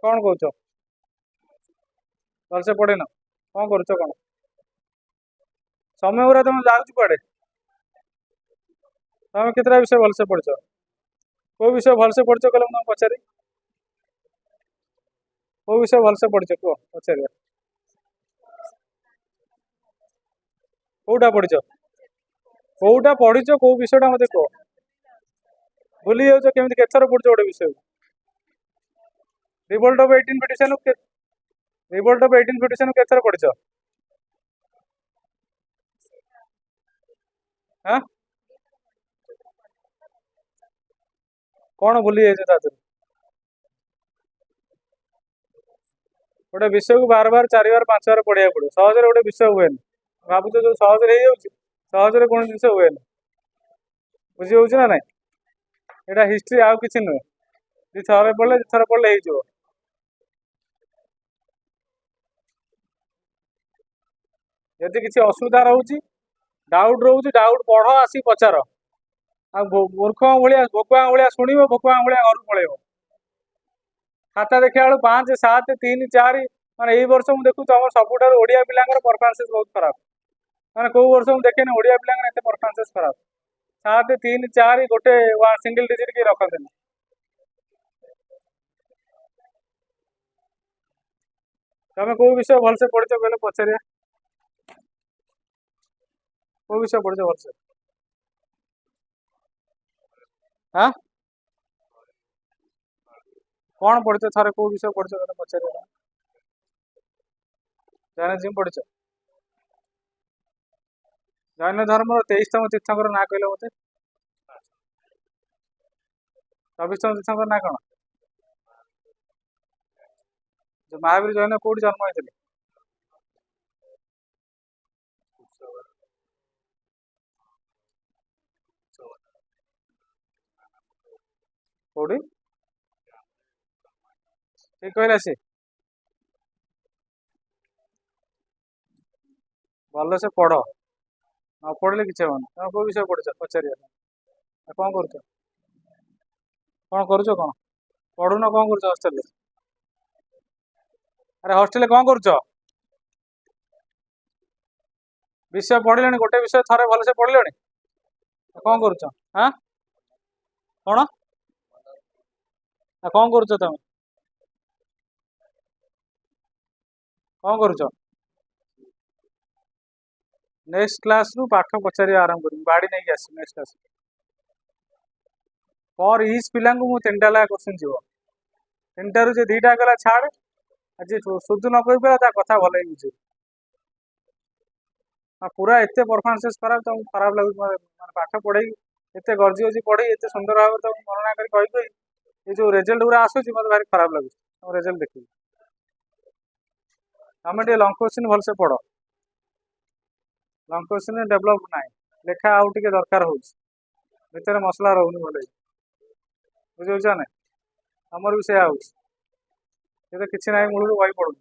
कौन कौच भलसे पढ़िन कौन करुच कौन समय गुरा तुम जाऊँ कुआडे तुम केतटा विषय भलसे पढ़च को विषय भलसे पढ़च कहले तुम पचारि को विषय भलसे पढ़च कह पचार कौटा पढ़च कौटा पढ़च कौ विषयटा मत कह भूली जाऊच केमी केथर पढ़च गोटे विषय रिवोल्ट ऑफ 1857 रिवोल्ट ऑफ 1857 केथर पढ़च हाँ कौन भूली जाइए ता गोटे विषय को बार बार 4 बार 5 बार पढ़िया पड़े सहजरे गोटे विषय हुए भावुच जो सहजरे सहजरे कौन जिन हुए बुझी हो ना नाई यहाँ हिस्ट्री आउ कि नुहे दी थर पढ़ले थर पढ़ले हो यदि किसी असुविधा रोचे डाउट रोचे डाउट पढ़ आसी पचार आ मूर्ख भाया भोकुआ भाया शुण भोकुआ भाया घर पलैब खाता देखा बेलू 5 7 3 4 माने यही वर्ष मुझे देखू तुम सबुठ ओडिया पिलांर परफॉर्मेंस बहुत खराब मैंने कौ वर्ष मुझे देखे ओडिया पिला परफॉर्मेंस खराब 7 3 4 गोटे सिंगल डिजिट के रखते तुम कौ विषय भलसे पढ़च कहले पचार कौ विषय पढ़च भलसे हाँ कौन पढ़च थे कौ विषय पढ़च कहले पचार जैनिज्म पढ़च जैन धर्म 23तम तीर्थंकर ना कहले मत 24तम तीर्थंकर ना कौन जो महावीर जैन कौट जन्म होते कौटी ठीक कहला सी भल से पढ़ न पढ़ले किसी हेन तुम कौ विषय पढ़च पचार कौन कर कौन करुच कौन पढ़ुन कौन कर हस्टेल अरे हस्टेल कौन करुच विषय पढ़िले गोटे विषय थे भलसे पढ़िले कौन करुच हाँ कौन कौन करुच तुम कौन करुच नेक्स्ट क्लास रु पाठ पचार आरंभ कर बाड़ी नहीं आस नेक्स्ट क्लास पर इज पिला मुझे 3टा ला क्वेश्चन जीव 3टा रू 2टा गला छाड़ आज शुद्ध न कही पारा कथा भल बुझे पूरा एत परफॉर्मेंस खराब तुमको खराब लगे पाठ पढ़े एत गर्जी अच्छी पढ़े एत सुंदर भाव तुम वर्णना कर ये जो रिजल्ट गुरा आसूँ मत भारी खराब लगे तुम रिजल्ट देखिए आम लंग क्वेश्चन भलसे पढ़ लंग क्वेश्चन डेभलप ना लेखा आउ टे दरकार हो मसला रोनी भले बुझे ना आमर भी से किसी ना मूल बही पड़ू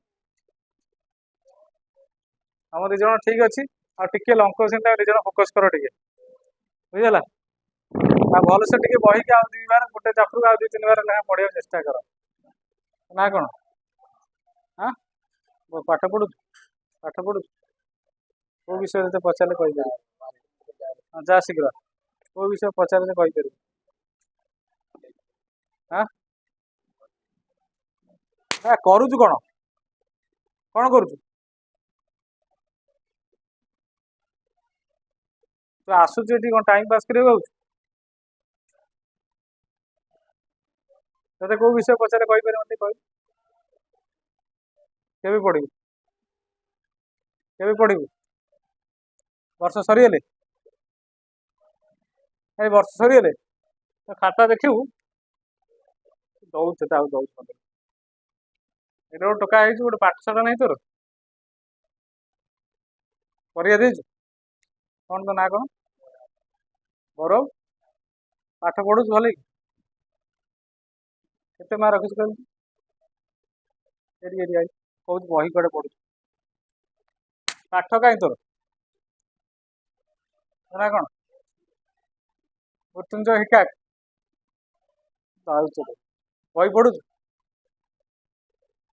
आम दिज ठीक अच्छे आगे लंग क्वेश्चन दिज फोकस कर टे बुझेगा भल से बही के आउ 2 बार गोटे चैप्टर को 2 3 बार लेखा पढ़ा चेष्टा कर ना कौन हाँ पाठ पढ़ु पाठ पढ़ु कौ विषय पचारे कहीपर जा शीघ्र कौ विषय पचारे कहीपर हाँ करुचु कौन कौन करुचु तो आसुच कौन टाइम पास कर ते कौ विषय पचारे कहीपर मत कह के पढ़ू के पढ़ू वर्ष सरीगले वर्ष सरीगले तो खाता देखू दौच दौच गोटे टोका है गोटे पाठशाला नहीं तोर परीक्षा देचु कौन तो ना कौन गौरव पाठ पढ़ु भल के मार्क रखी कहूँ कौच बही कड़े पढ़ु पाठ कहीं तोर ना कौन मृत्युंजय हिकाक बही पढ़ु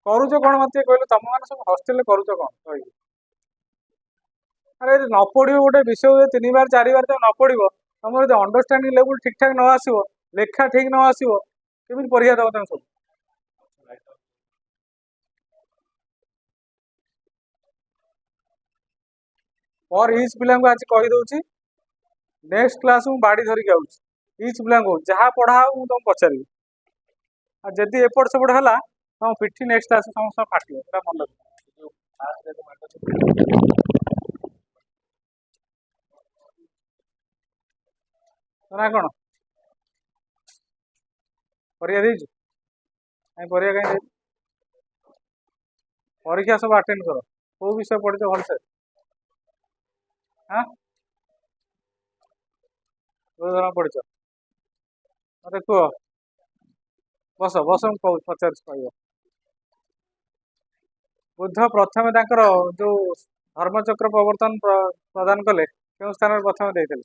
କରୁଛ କଣ ମତେ କହିଲେ? ତମ ମାନେ ସବୁ ହଷ୍ଟେଲରେ କରୁଛ କଣ କହିବି? ଆରେ ଯଦି ନ ପଢିବ ଗୋଟେ ବିଷୟ ଯଦି 3 ବାର 4 ବାର ତମେ ନ ପଢିବ, ତମର ଯଦି ଅଣ୍ଡରଷ୍ଟାଣ୍ଡିଂ ଲେବୁଲ ଠିକ ଠାକ ନ ଆସିବ, ଲେଖା ଠିକ ନ ଆସିବ, କେମିତି ପରୀକ୍ଷା ଦବ ତମେ ସବୁ? ପର ଇଚ୍ ପିଲାଙ୍କୁ ଆଜି କହିଦଉଛି, ନେକ୍ସଟ କ୍ଲାସ ମୁଁ ବାଡି ଧରିକି ଆଉଛି। ଇଚ୍ ପିଲାଙ୍କୁ ଯାହା ପଢା ହବ ମୁଁ ତମକୁ ପଚାରିବି। ଆଉ ଯଦି ଏପଟ ସେପଟ ହେଲା, ତମ ପିଠି ନେକ୍ସଟ କ୍ଲାସ ସମସ୍ତଙ୍କ ଫାଟିବ। ସେଟା ମନେ ରଖିବ। ନା କଣ? ପରୀକ୍ଷା ଦେଇଛୁ? କାଇଁ ପରୀକ୍ଷା କାହିଁ ଦେଇଛୁ? ପରୀକ୍ଷା ସବୁ ଆଟେଣ୍ଡ କର। କୋଉ ବିଷୟ ପଢିଛ ଭଲସେ? ହଁ, କୋଉ ଜଣ ପଢିଛ? ମତେ କୁହ। ବସ ବସ, ମୁଁ କହୁଛି, ପଚାରୁଛି, କହିବ। ବୁଦ୍ଧ ପ୍ରଥମେ ତାଙ୍କର ଯୋଉ ଧର୍ମଚକ୍ର ପ୍ରବର୍ତ୍ତନ ପ୍ରଦାନ କଲେ, କେଉଁ ସ୍ଥାନରେ ପ୍ରଥମେ ଦେଇଥିଲେ?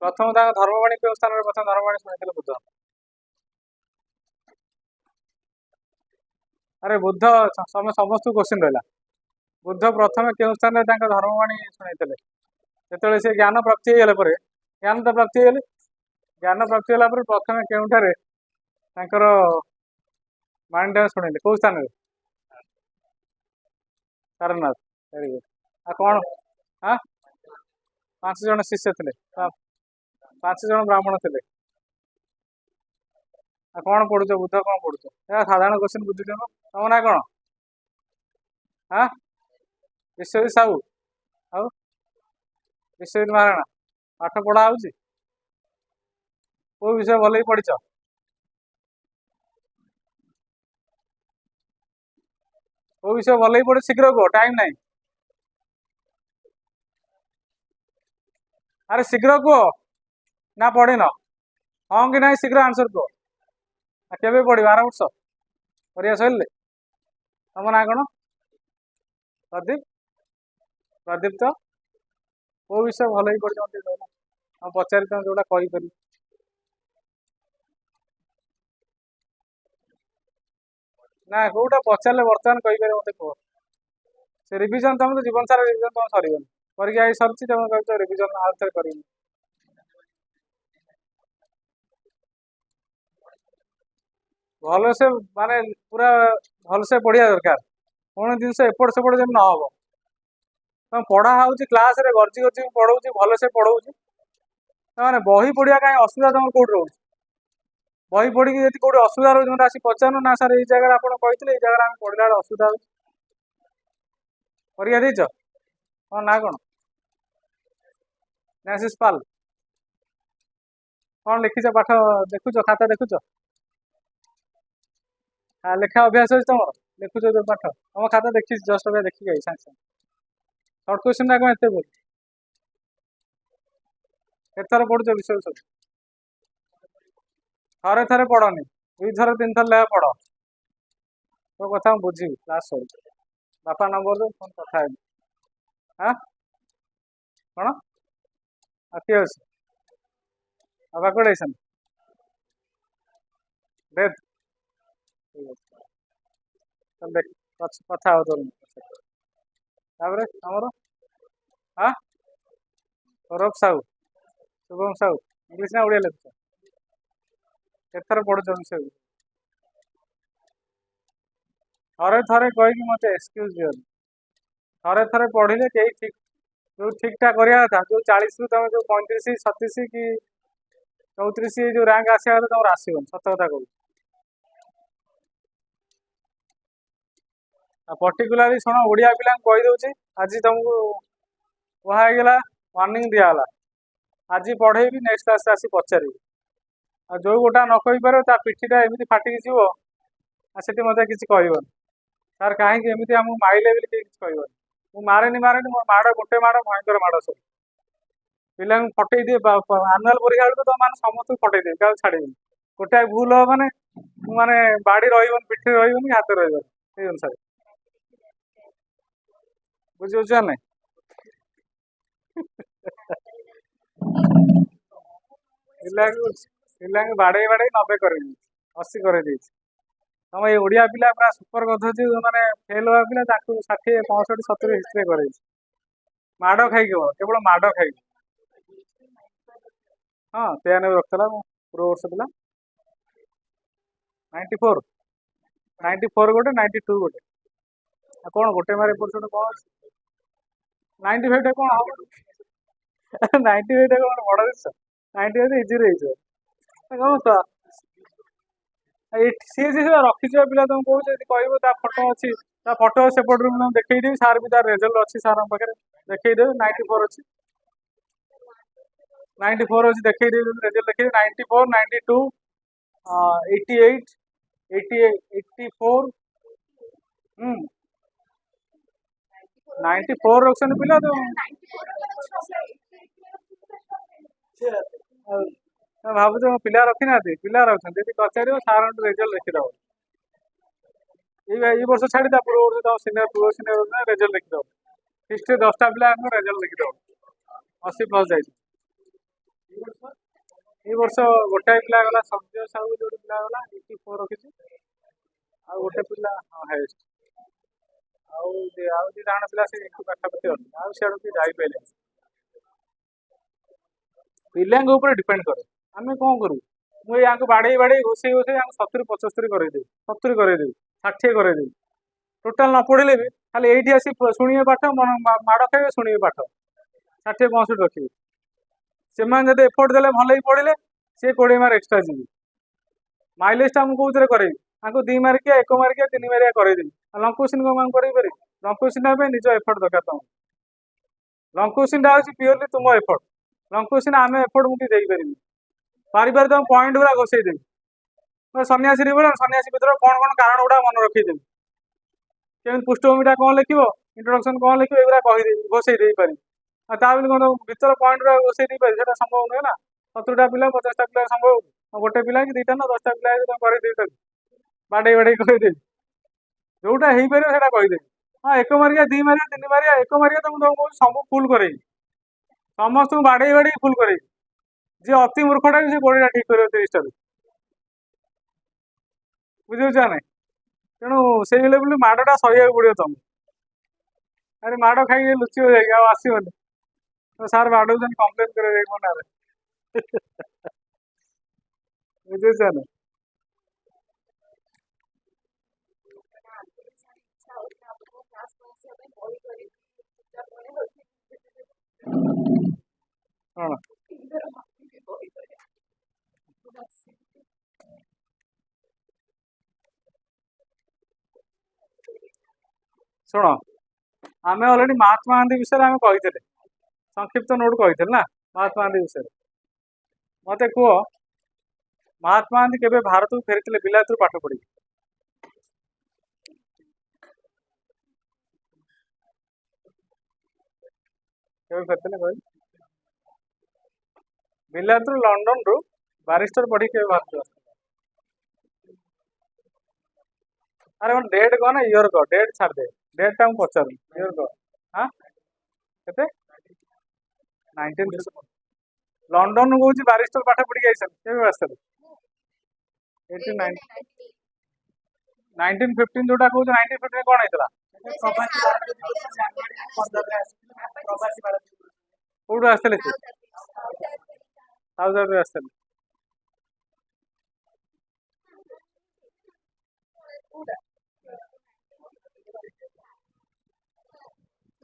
ପ୍ରଥମ ତାଙ୍କ ଧର୍ମବାଣୀ କେଉଁ ସ୍ଥାନରେ ପ୍ରଥମ ଧର୍ମବାଣୀ ଶୁଣିଥିଲେ ବୁଦ୍ଧ? ଆରେ ବୁଦ୍ଧ, ତମେ ସମସ୍ତଙ୍କୁ କୋଶ୍ଚିନ୍ ରହିଲା। ବୁଦ୍ଧ ପ୍ରଥମେ କେଉଁ ସ୍ଥାନରେ ତାଙ୍କ ଧର୍ମବାଣୀ ଶୁଣେଇଥିଲେ? ଯେତେବେଳେ ସେ ଜ୍ଞାନ ପ୍ରାପ୍ତି ହେଇଗଲା ପରେ, ଜ୍ଞାନ ତ ପ୍ରାପ୍ତି ହେଇଗଲେ, ଜ୍ଞାନ ପ୍ରାପ୍ତି ହେଲା ପରେ ପ୍ରଥମେ କେଉଁଠାରେ ତାଙ୍କର ବାଣୀଟା ଶୁଣେଇଲେ? କୋଉ ସ୍ଥାନରେ? ସାରନାଥ। Very good. ଆଉ କଣ? ହଁ, 5 ଜଣ ଶିଷ୍ୟ ଥିଲେ, 5 ଜଣ ବ୍ରାହ୍ମଣ ଥିଲେ। ଆଉ କଣ ପଢୁଛ? ବୁଦ୍ଧ କଣ ପଢୁଛ? ଏହା ସାଧାରଣ କୋଶ୍ଚିନ୍ ବୁଝୁଛ ନା? ତମ ନାଁ କଣ? ହଁ, ବିଶ୍ୱଜିତ ସାହୁ। ଆଉ ବିଶ୍ୱଜିତ ମହାରାଣା। ପାଠ ପଢା ହଉଛି? କୋଉ ବିଷୟ ଭଲ ପଢିଛ? କୋଉ ବିଷୟ ଭଲ ପଢି ଶୀଘ୍ର କୁହ, ଟାଇମ ନାହିଁ। ଆରେ ଶୀଘ୍ର କୁହ। ନା ପଢିନ? ହଁ କି ନାହିଁ ଶୀଘ୍ର ଆନ୍ସର କୁହ। ଆଉ କେବେ ପଢିବ? 8 ବର୍ଷ ପରୀକ୍ଷା ସରିଲେ? ତମ ନାଁ କଣ? ପ୍ରଦୀପ। ପ୍ରଦୀପ୍ତ। କୋଉ ବିଷୟ ଭଲ ପଢିଛ ମତେ ଟିକେ କହିଲ? ମୁଁ ପଚାରି ତମେ ଯୋଉଟା କହିପାରିବି। ନା କୋଉଟା ପଚାରିଲେ ବର୍ତ୍ତମାନ କହିପାରିବ ମତେ କୁହ। ସେ ରିଭିଜନ ତମେ ତ ଜୀବନ ସାରା ରିଭିଜନ ତମ ସରିବନି। ପରୀକ୍ଷା ହେଇ ସରିଛି, ତମେ କହୁଛ ରିଭିଜନ ଆଉ ଥରେ କରିବି। ଭଲସେ ମାନେ ପୁରା ଭଲସେ ପଢିବା ଦରକାର। କୌଣସି ଜିନିଷ ଏପଟ ସେପଟ ଯେମିତି ନହବ। ତମେ ପଢା ହଉଛି କ୍ଲାସରେ ଗର୍ଜି ଗର୍ଜି ପଢଉଛି, ଭଲସେ ପଢଉଛି। ମାନେ ବହି ପଢିବା କାହିଁ ଅସୁବିଧା ତମର କୋଉଠି ରହୁଛି? ବହି ପଢିକି ଯଦି କୋଉଠି ଅସୁବିଧା ରହୁଛି ମତେ ଆସି ପଚାରୁନ। ନା ସାର୍ ଏଇ ଜାଗାରେ ଆପଣ କହିଥିଲେ, ଏଇ ଜାଗାରେ ଆମେ ପଢିଲା ବେଳେ ଅସୁବିଧା ହଉଛି। ପରୀକ୍ଷା ଦେଇଛ? ହଁ, ନା କଣ? ନ୍ୟାସିସ୍ ପାଲ୍। କଣ ଲେଖିଛ? ପାଠ ଦେଖୁଛ? ଖାତା ଦେଖୁଛ? ଲେଖା ଅଭ୍ୟାସ ଅଛି ତମର? ଲେଖୁଛ ଯୋଉ ପାଠ? ତମ ଖାତା ଦେଖିଛି, ଜଷ୍ଟ ଏବେ ଦେଖିକି ସାଙ୍ଗେ ସାଙ୍ଗେ। ସର୍ଟ କୋଶ୍ଚିନ୍ ଟା କଣ ଏତେ ବୋଲ? କେତେଥର ପଢୁଛ ବିଷୟ ସବୁ? ଥରେ ଥରେ ପଢନି, 2 ଥର 3 ଥର ଲେଖା ପଢ। ତୋ କଥା ମୁଁ ବୁଝିବି କ୍ଲାସ ସରୁ। ବାପା ନମ୍ବର ଦେ, ଫୋନ କଥା ହେବି। ହଁ, କଣ? କିଏ ଅଛି? ବାପା କୁଆଡେ ଯାଇଛନ୍ତି? ଡେଥ୍? ଠିକ ଅଛି, ତାହେଲେ ଦେଖ, କଥା ହବ ତୋର। ତାପରେ ଆମର ସୌରଭ ସାହୁ, ଶୁଭମ ସାହୁ। ଇଂଲିଶ ନା ଓଡ଼ିଆ ଲେଖୁଛ? କେତେଥର ପଢୁଛ ବିଷୟ? ଥରେ ଥରେ କହିକି ମତେ ଏକ୍ସକ୍ୟୁଜ ଦିଅନି। ଥରେ ଥରେ ପଢିଲେ କେହି ଠିକ, ଯୋଉ ଠିକଟା କରିବା କଥା, ଯୋଉ 40ରୁ ତମେ ଯୋଉ 35 36 କି 34 ଯୋଉ ରାଙ୍କ ଆସିବା କଥା ତମର ଆସିବନି। ସତ କଥା କହୁଛି। ଆଉ ପର୍ଟିକୁଲାରଲି ଶୁଣ, ଓଡିଆ ପିଲାଙ୍କୁ କହିଦଉଛି, ଆଜି ତମକୁ କୁହା ହେଇଗଲା, ୱାର୍ଣ୍ଣିଂ ଦିଆଗଲା, ଆଜି ପଢେଇବି, ନେକ୍ସଟ କ୍ଲାସରେ ଆସି ପଚାରିବି। ଆଉ ଯୋଉ ଗୋଟା ନ କହିପାରିବ, ତା ପିଠିଟା ଏମିତି ଫାଟିକି ଯିବ, ଆଉ ସେଠି ମତେ କିଛି କହିବନି। ସାର୍ କାହିଁକି ଏମିତି ଆମକୁ ମାଇଲେ ବୋଲି କେହି କିଛି କହିବନି। ମୁଁ ମାରେନି, ମୋ ମାଡ଼ ଗୋଟେ ମାଡ଼ ଭୟଙ୍କର ମାଡ଼ ସବୁ। ପିଲାଙ୍କୁ ଫଟେଇ ଦିଏ। ଆନୁଆଲ ପରୀକ୍ଷା ବେଳକୁ ତ ମାନେ ସମସ୍ତଙ୍କୁ ଫଟେଇ ଦିଏ, କାହାକୁ ଛାଡିବିନି। ଗୋଟାଏ ଭୁଲ ହବ ମାନେ, ମୁଁ ମାନେ ବାଡି ରହିବନି, ପିଠିରେ ରହିବନି, ହାତରେ ରହିବନି, ସେଇ ଅନୁସାରେ। ବୁଝିପାରୁଛ ନା ନାଇଁ? ପିଲାଙ୍କୁ ବାଡେଇ ବାଡେଇ 90 କରେଇ ଦେଇଛି, 80 କରେଇ ଦେଇଛି। ତମ ଏଇ ଓଡିଆ ପିଲା ପୁରା ସୁପର ଗଧ ମାନେ ଫେଲ ହବା ପିଲା ତାକୁ 60 65 70 ହିଷ୍ଟ୍ରି କରେଇଛି। ମାଡ ଖାଇକି କେବଳ ମାଡ ଖାଇକି। ହଁ 93 ରଖିଥିଲା ପୂର୍ବ ବର୍ଷ ପିଲା। 94 94 ଗୋଟେ 92 ଗୋଟେ। ଆଉ କଣ ଗୋଟେ ମାରେ ଏପଟ ସେପଟ କଣ ଅଛି? 95 ଟା କଣ ହବ? 95 ଟା କଣ ବଡ ଜିନିଷ? 95 ଇଜିରେ ହେଇଯିବ। କଣ ତ ସିଏ ଯିଏ ରଖିଥିବା ପିଲା ତମକୁ କହୁଛି, ଯଦି କହିବ ତା ଫଟୋ ଅଛି, ତା ଫଟୋ ସେପଟ ରୁମ୍ ଦେଖେଇଦେବି, ସାର୍ ବି ତାର ରେଜଲ୍ଟ ଅଛି ସାର୍ଙ୍କ ପାଖରେ ଦେଖେଇଦେବେ। 94 ଅଛି, 94 ଅଛି ଦେଖେଇଦେବି, ରେଜଲ୍ଟ ଦେଖେଇଦେବି। 94 92 88 84 94 ରଖୁଛନ୍ତି ପିଲା ତ ଭାବୁଛ ପିଲା ରଖିନାହାନ୍ତି? ପିଲା ରଖୁଛନ୍ତି। ଯଦି ପଚାରିବ ସାର୍ ରେଜଲ୍ଟ ଦେଖିଦବ। ଏଇ ବର୍ଷ ଛାଡି ତା ପୂର୍ବ ବର୍ଷ ତମ ସିନିୟର ରେଜଲ୍ଟ ଦେଖିଦବ। ହିଷ୍ଟ୍ରି 10ଟା ପିଲାଙ୍କ ରେଜଲ୍ଟ ଦେଖିଦବ। 80+ ଯାଇଛି। ଏଇ ବର୍ଷ ଗୋଟାଏ ପିଲା ଗଲା, ସବ୍ୟ ସାହୁ ଯୋଉ ପିଲା ଗଲା 84 ରଖିଛି। ଆଉ ଗୋଟେ ପିଲା ହାଇଏଷ୍ଟ। ଆଉ ଦିଟା ଜଣ ପିଲା ସେ ପାଖାପାଖି ଅଛି। ଆଉ ସିଆଡୁ କିଏ ଯାଇପାରିଲେନି। ପିଲାଙ୍କ ଉପରେ ଡିପେଣ୍ଡ କରେ। ଆମେ କଣ କରୁ? ମୁଁ ୟାଙ୍କୁ ବାଡେଇ ଘୋଷେଇ ୟାଙ୍କୁ 70 75 କରେଇଦେବି, 70 କରେଇଦେବି, 60 କରେଇଦେବି। ଟୋଟାଲ ନ ପଢିଲେ ବି ଖାଲି ଏଇଠି ଆସି ଶୁଣିବେ ପାଠ, ମାଡ ଖାଇବେ, ଶୁଣିବେ ପାଠ। 60 65 ରଖିବେ। ସେମାନେ ଯଦି ଏଫୋର୍ଟ ଦେଲେ, ଭଲ ହିଁ ପଢିଲେ, ସିଏ 20 ମାର୍କ ଏକ୍ସଟ୍ରା ଯିବେ। ମାଇଲେଜ ଟା ମୁଁ କୋଉଥିରେ କରେଇବି? ତାଙ୍କୁ 2 ମାର୍କିଆ 1 ମାର୍କିଆ 3 ମାର୍କିଆ କରେଇଦେବି। ଆଉ ଲଙ୍ଗ କୋଶ୍ଚିନ୍ କଣ କରେଇ ପାରିବି? ଲଙ୍ଗ କୋଶ୍ଚିନ୍ ପାଇଁ ନିଜ ଏଫର୍ଟ ଦରକାର ତମକୁ। ଲଙ୍ଗ କୋଶ୍ଚିନ୍ ଟା ହଉଛି ପିଓରଲି ତୁମ ଏଫର୍ଟ। ଲଙ୍ଗ କୋଶ୍ଚିନ୍ ଆମେ ଏଫର୍ଟ ମୁଁ ଟିକେ ଦେଇପାରିବି। ପାରିବାରେ ତମ ପଏଣ୍ଟ ଗୁଡା ଘୋଷେଇଦେବି। ସନ୍ନ୍ୟାସୀ ସନ୍ନ୍ୟାସୀ ଭିତରେ କଣ କଣ କାରଣ ଗୁଡା ମନେ ରଖେଇଦେବି। କେମିତି ପୃଷ୍ଠଭୂମିଟା କଣ ଲେଖିବ, ଇଣ୍ଟ୍ରୋଡକ୍ସନ କଣ ଲେଖିବ, ଏଗୁଡା କହିଦେବି, ଘୋଷେଇ ଦେଇପାରିବି। ଆଉ ତା ବୋଲି କଣ ଭିତର ପଏଣ୍ଟ ଗୁଡା ଘୋଷେଇ ଦେଇପାରିବି? ସେଟା ସମ୍ଭବ ନୁହେଁ ନା। 70ଟା ପିଲା 50ଟା ପିଲା ସମ୍ଭବ। ଗୋଟେ ପିଲା କି 2ଟା ନା 10ଟା ପିଲା ତମ କରେଇଦେବି, ତାକୁ ବାଡେଇ କହିଦେବି। ଯୋଉଟା ହେଇପାରିବ ସେଟା କହିଦେବି। ହଁ 1 ମାର୍କିଆ 2 ମାର୍କିଆ 3 ମାର୍କିଆ 1 ମାର୍କିଆ ତ ମୁଁ ତମକୁ କହୁଛି ସବୁ ଫୁଲ କରେଇବି। ସମସ୍ତଙ୍କୁ ବାଡେଇ ଫୁଲ କରେଇବି। ଯିଏ ଅତି ମୂର୍ଖଟା ବି ସେ 20ଟା ଠିକ କରିବ 30ଟାରୁ। ବୁଝିପାରୁଛ ନା ନାଇଁ? ତେଣୁ ସେଇ ଲେବୁଲ ମାଡଟା ସହିବାକୁ ପଡିବ ତମକୁ। ଆରେ ମାଡ ଖାଇକି ଲୁଚିବ ଯାଇକି, ଆଉ ଆସିବନି। ସାର୍ ବାଡଉଛନ୍ତି, କମ୍ପ୍ଲେନ କରିବେ ଯାଇକି ମୋ ନାଁରେ। ବୁଝିପାରୁଛ ନା? କଣ ଶୁଣ, ଆମେ ଅଲରେଡି ମହାତ୍ମା ଗାନ୍ଧୀ ବିଷୟରେ ଆମେ କହିଥିଲେ, ସଂକ୍ଷିପ୍ତ ନୋଟ କହିଥିଲେ ନା ମହାତ୍ମା ଗାନ୍ଧୀ ବିଷୟରେ। ମତେ କୁହ, ମହାତ୍ମା ଗାନ୍ଧୀ କେବେ ଭାରତକୁ ଫେରିଥିଲେ ବିଲାତରୁ ପାଠ ପଢିକି? କେବେ ଫେରିଥିଲେ କହିଲେ? ବିଲାତରୁ, ଲଣ୍ଡନରୁ ବାରିଷ୍ଟର ପଢିକି କେବେ ଭାରତକୁ ଆସିଥିଲେ? ଆରେ କଣ ଡେଟ୍ କହ ନା ଇୟର କହ? ଡେଟ୍ ଛାଡିଦେ, ଡେଟ୍ ଟା ମୁଁ ପଚାରୁନି, ଇୟର କହ। ହଁ କେତେ? 1950। ଲଣ୍ଡନ କହୁଛି ବାରିଷ୍ଟର ପାଠ ପଢିକି ଆଇଛନ୍ତି, କେବେ ଆସିଥିଲେ? 1915 ଯୋଉଟା କହୁଛ, 1915 କଣ ହେଇଥିଲା? କୋଉଠୁ ଆସିଥିଲେ ସେ? ସାଉଥ ଆଫ୍ରିକା ଆସିଥିଲେ।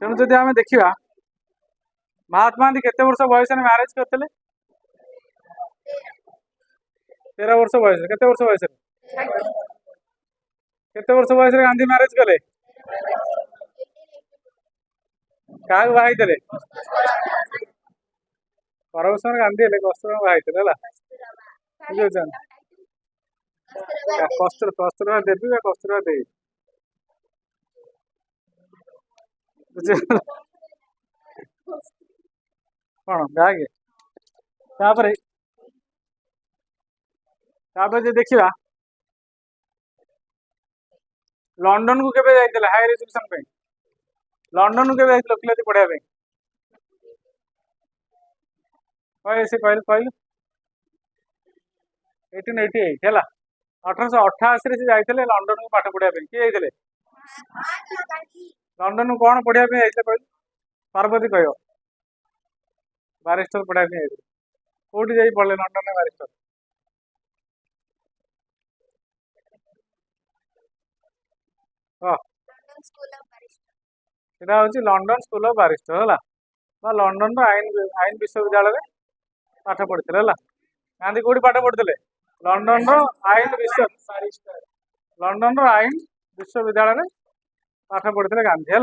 ତେଣୁ ଯଦି ଆମେ ଦେଖିବା, ମହାତ୍ମା ଗାନ୍ଧୀ କେତେ ବର୍ଷ ବୟସରେ ମ୍ୟାରେଜ କରିଥିଲେ? 13 ବର୍ଷ ବୟସରେ। କେତେ ବର୍ଷ ବୟସରେ? କେତେ ବର୍ଷ ବୟସରେ ଗାନ୍ଧୀ ମ୍ୟାରେଜ କଲେ? କାହାକୁ ବାହା ହେଇଥିଲେ? ପରମେଶ୍ୱର ଗାନ୍ଧୀ ହେଲେ କସ୍ତୁରବା ବାହା ହେଇଥିଲେ ହେଲା। ବୁଝିପାରୁଛନ୍ତି? କସ୍ତୁରବା ଦେବୀ ବା କସ୍ତୁରବା ଦେବୀ। କଣ ବ୍ୟାଗ? ତାପରେ ଯଦି ଦେଖିବା, ଲଣ୍ଡନ କୁ କେବେ ଯାଇଥିଲେ ହାୟର ଏଜୁକେସନ ପାଇଁ? ଲଣ୍ଡନ କୁ କେବେ ଯାଇଥିଲେ ଓକିଲାତି ପଢିବା ପାଇଁ? କହିଲେ 1888 ହେଲା। 1888 से जाइए लंडन को पाठ पढ़िया किए जाइए लंडन को कौन पढ़िया जाइए कहल पार्वती कह बारिस्टर पढ़ाई जाइए कौटी जा पढ़े लंडन में बारिस्टर हाँ यहाँ हूँ लंडन स्कूल ऑफ बारिस्टर है लंडन आईन आईन विश्वविद्यालय में पाठ पढ़ी है गांधी कौटी पाठ पढ़ते लंडन आईन विश्व लंडन आईन विश्वविद्यालय में पाठ पढ़ते गांधी है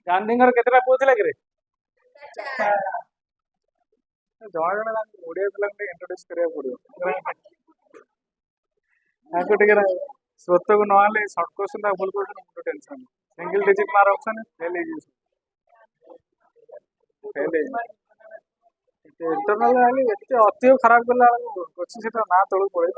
गांधी केतटा पुओ थिला कि जड़े जड़े ओडिया पिला इंट्रोड्यूस करा पड़ो स्रोत को ना सर्ट क्वेश्चन भूल कर मुझे टेंशन सिंगल डिजिट मार ऑप्शन फेल इंटरनल एत अति खराब कला क्वेश्चन से ना तौक पड़े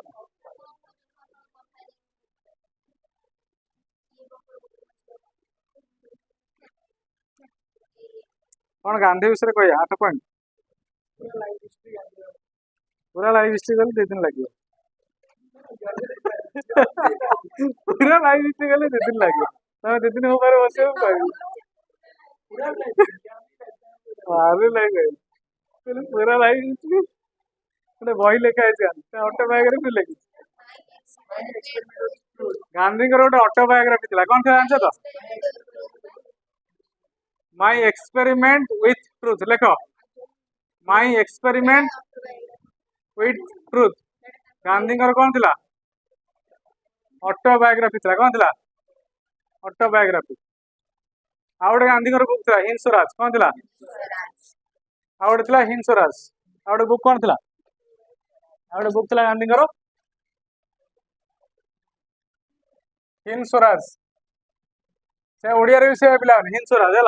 कौन गांधी विषय कह 8 पॉइंट पूरा लाइव हिस्ट्री गले 2 दिन लगे पूरा लाइव हिस्ट्री गले 2 दिन लगे तुम 2 दिन ऊपर बस पूरा लाइव हिस्ट्री गोटे बही लिखाई ऑटोबायोग्राफी लिखी गांधी गोटे ऑटोबायोग्राफी थी कौन था जानते तो माई एक्सपेरिमेंट विथ ट्रुथ लेख my experiment with truth Gandhi कौन थी ऑटोबायोग्राफी थी कौन थी ऑटोबायोग्राफी आउ गोटे गांधी बुक था हिंद स्वराज कौन थी आउ गोटे थी हिंद स्वराज आउ गोटे बुक कौन थी आउ गोटे बुक थी गांधी हिंद स्वराज से ओडिया भी से पिला हिंद स्वराज है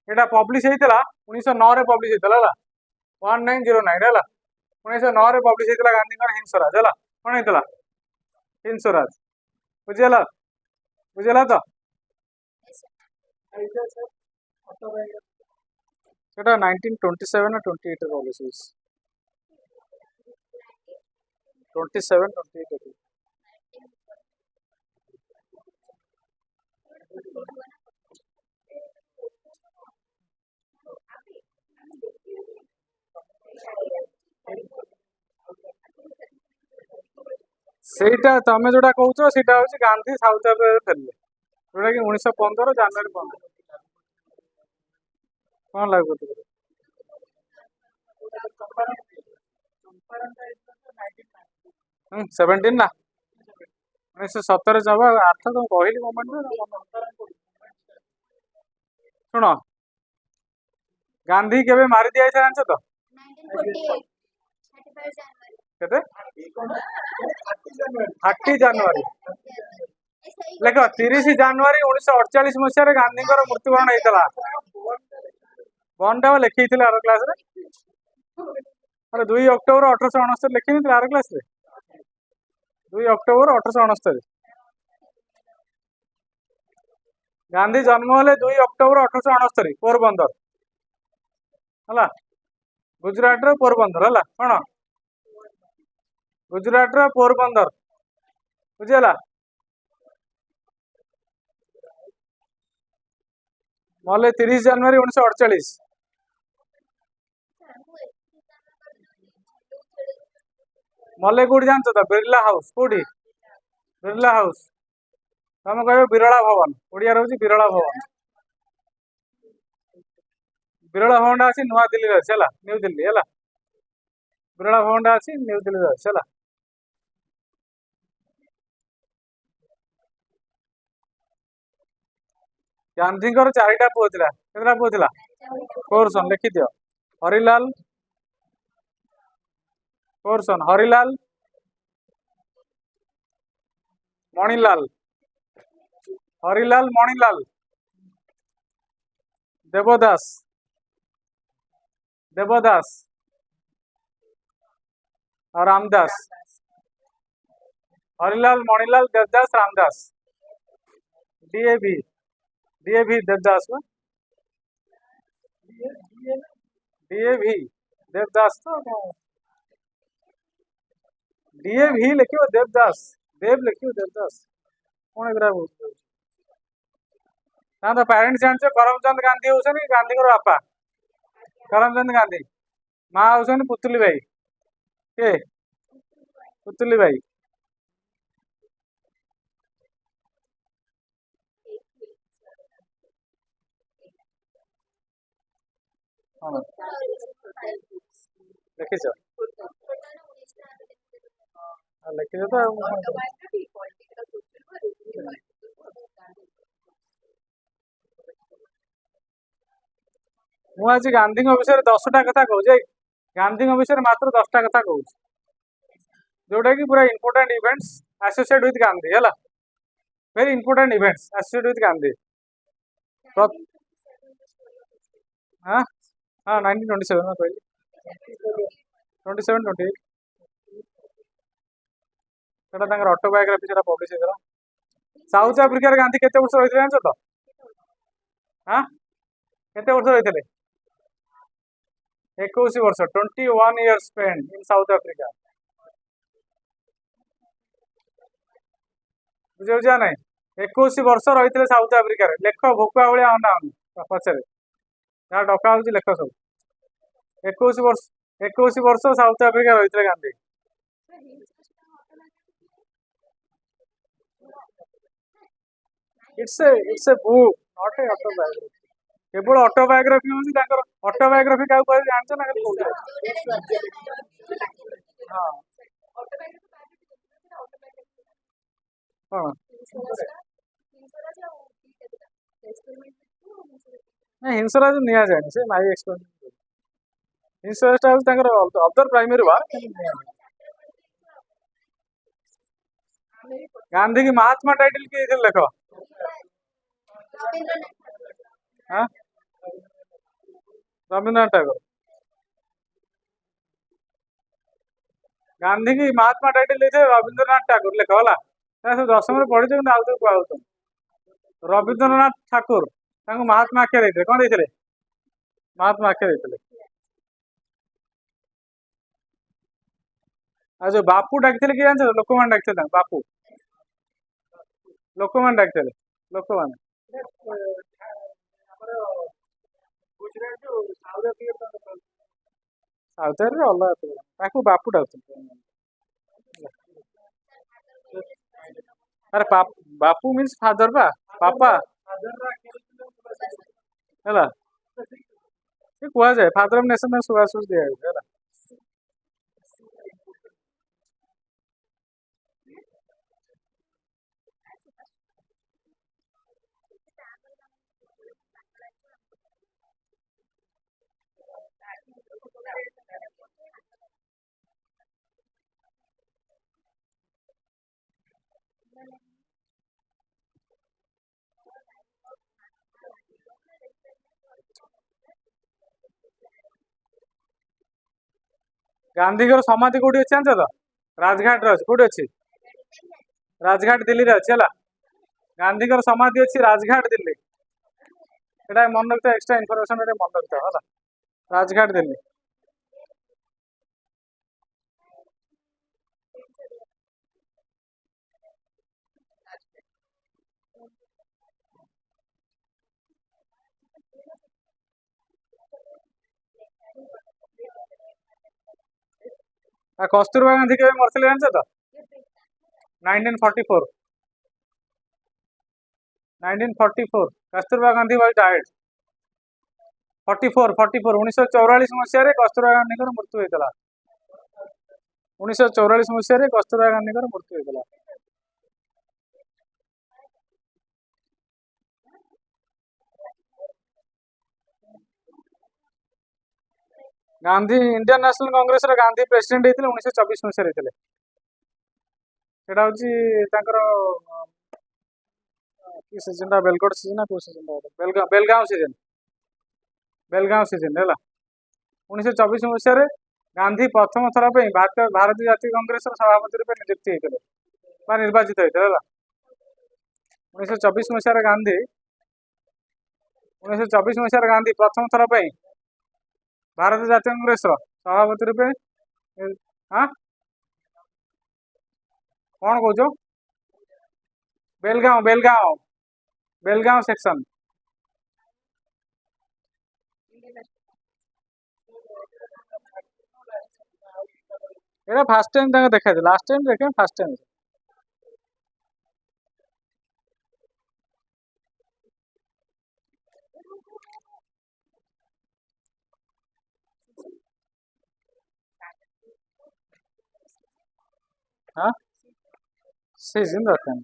यहाँ पब्लिश होता 1909 पब्लिश होता है 1909 है 1909 पब्लिश होता गांधी हिंद स्वराज है कौन होता हिंद स्वराज बुझेगा बुझेगा तो सेटा 1927 और 28 पब्लिश 27 28 सेटा तुम जोटा कौच से गांधी साउथ अफ्रिका फेरले जोटा कि 1915 जनवरी 15 कौन लागू 17 ना 1917 जब 8 तुम कहली मोमेंट शुण गांधी के मारी दिया जान तो 30 जनवरी लेख 30 जनवरी 1948 मसीह गांधी मृत्युवरण होता बंडा लिखी आर क्लास 2 अक्टोबर 1869 लिखी नहीं आर क्लास 2 अक्टोबर 1869 गांधी जन्म हेले 2 अक्टोबर 1869 पोरबंदर है गुजरात पोरबंदर है कौन गुजरात पोरबंदर बुझेगा मले 30 जनवरी 1948 मले कौटी जान तो बिरला हाउस कौटी बिरला हाउस तुम कह बिरला भवन ओडिया रोज बिरला भवन बिरला भवन अच्छी नुआ दिल्ली अच्छे है न्यू दिल्ली है बिरला भवन अच्छी न्यू दिल्ली अच्छे है गांधी 4टा पुओ थिला केतरा पुओ थिला 4 सन लिखि दियो हरिलाल 4 सन हरिलाल मणिलाल हरिलाल मणिलाल देवदास देवदास और Ramdas Harilal Manilal Devdas Ramdas DAV DAV Devdas DAV Devdas तो डीएव ही लिखियो देवदास देव लिखियो देवदास कौन एगुरा ना तो पेरेंट्स जानते करमचंद गांधी होउछन गांधी को बापा करमचंद गांधी माँ होउछन पुतली भाई के पुतली भाई हाँ लिखिछ लिखिछ तो मुझे गांधी विषय 10टा कथा कहूँ गांधी विषय मात्र 10टा कथा कहूँ जोटा कि पूरा important events associate with Gandhi है very important events associate with Gandhi हाँ हाँ 1927 में कहली 27 28 ऑटोबायोग्राफी से पब्लिश होता साउथ आफ्रिकार गांधी केते वर्ष रही जान तो हाँ केते वर्ष रही 21 वर्ष 21 इयर्स स्पेंड इन साउथ आफ्रिका बुझे ना 21 वर्ष रही साउथ आफ्रिका लेख भोकुआ भाया अना पचारे जहाँ डका हो लेख सब 21 वर्ष साउथ आफ्रिका रही Gandhi it's a book not a autobiography केवल ऑटोबायोग्राफी हूँ ऑटोबायोग्राफी क्या जानते ना हाँ हाँ नहीं हिंसराज निया जाए से my experiment Hind Swaraj other primary work Gandhi की महात्मा टाइटल किए लेख हाँ रवींद्रनाथ टैगोर गांधी की महात्मा टाइटल देते रवींद्रनाथ टैगोर लेख है सब 10 में पढ़ी आउ तो कहते रवींद्रनाथ ठाकुर महात्मा आख्या देते कौन देते महात्मा आख्या देते आ जो बापू डाकते किए जानते लोक मैंने डाकते बापू लोक मैंने डाकते लोक मैंने साउथ अलग बापू डाकते अरे बापू मीन्स फादर बा पापा है कह जाए फादर ऑफ नेशन सुभाष दिया है गांधी समाधि कौटी अच्छे जानते तो राजघाट कौटी अच्छी राजघाट दिल्ली रे अच्छी है गांधी समाधि अच्छी राजघाट दिल्ली एटा मन रखता एक्स्ट्रा इनफॉरमेशन मन रखता है राजघाट दिल्ली कस्तूरबा गांधी के मरते जानते तो 1944 कस्तूरबा गांधी वाज डाइड 44 1944 मसीह कस्तूरबा गांधी मृत्यु होता 1944 मसीह कस्तूरबा गांधी मृत्यु होता Gandhi Indian national Congress Gandhi president होते 1924 मसीह सीजन बेलगोट सीजन को सीजन बेलगांव सीजन है 1924 मसीह गांधी प्रथम थर भारतीय जातीय कांग्रेस सभापति रूप नियुक्ति होते निर्वाचित होते 1924 मसीह गांधी 1924 मसीह गांधी प्रथम थर भारतीय जातीय कांग्रेस सभापति रूपे हाँ कौन कौच? बेलगांव बेलगांव बेलगांव सेक्शन। एटा फास्ट टाइम देखा लास्ट टाइम देखे फास्ट टाइम। हाँ सीजन दरकार।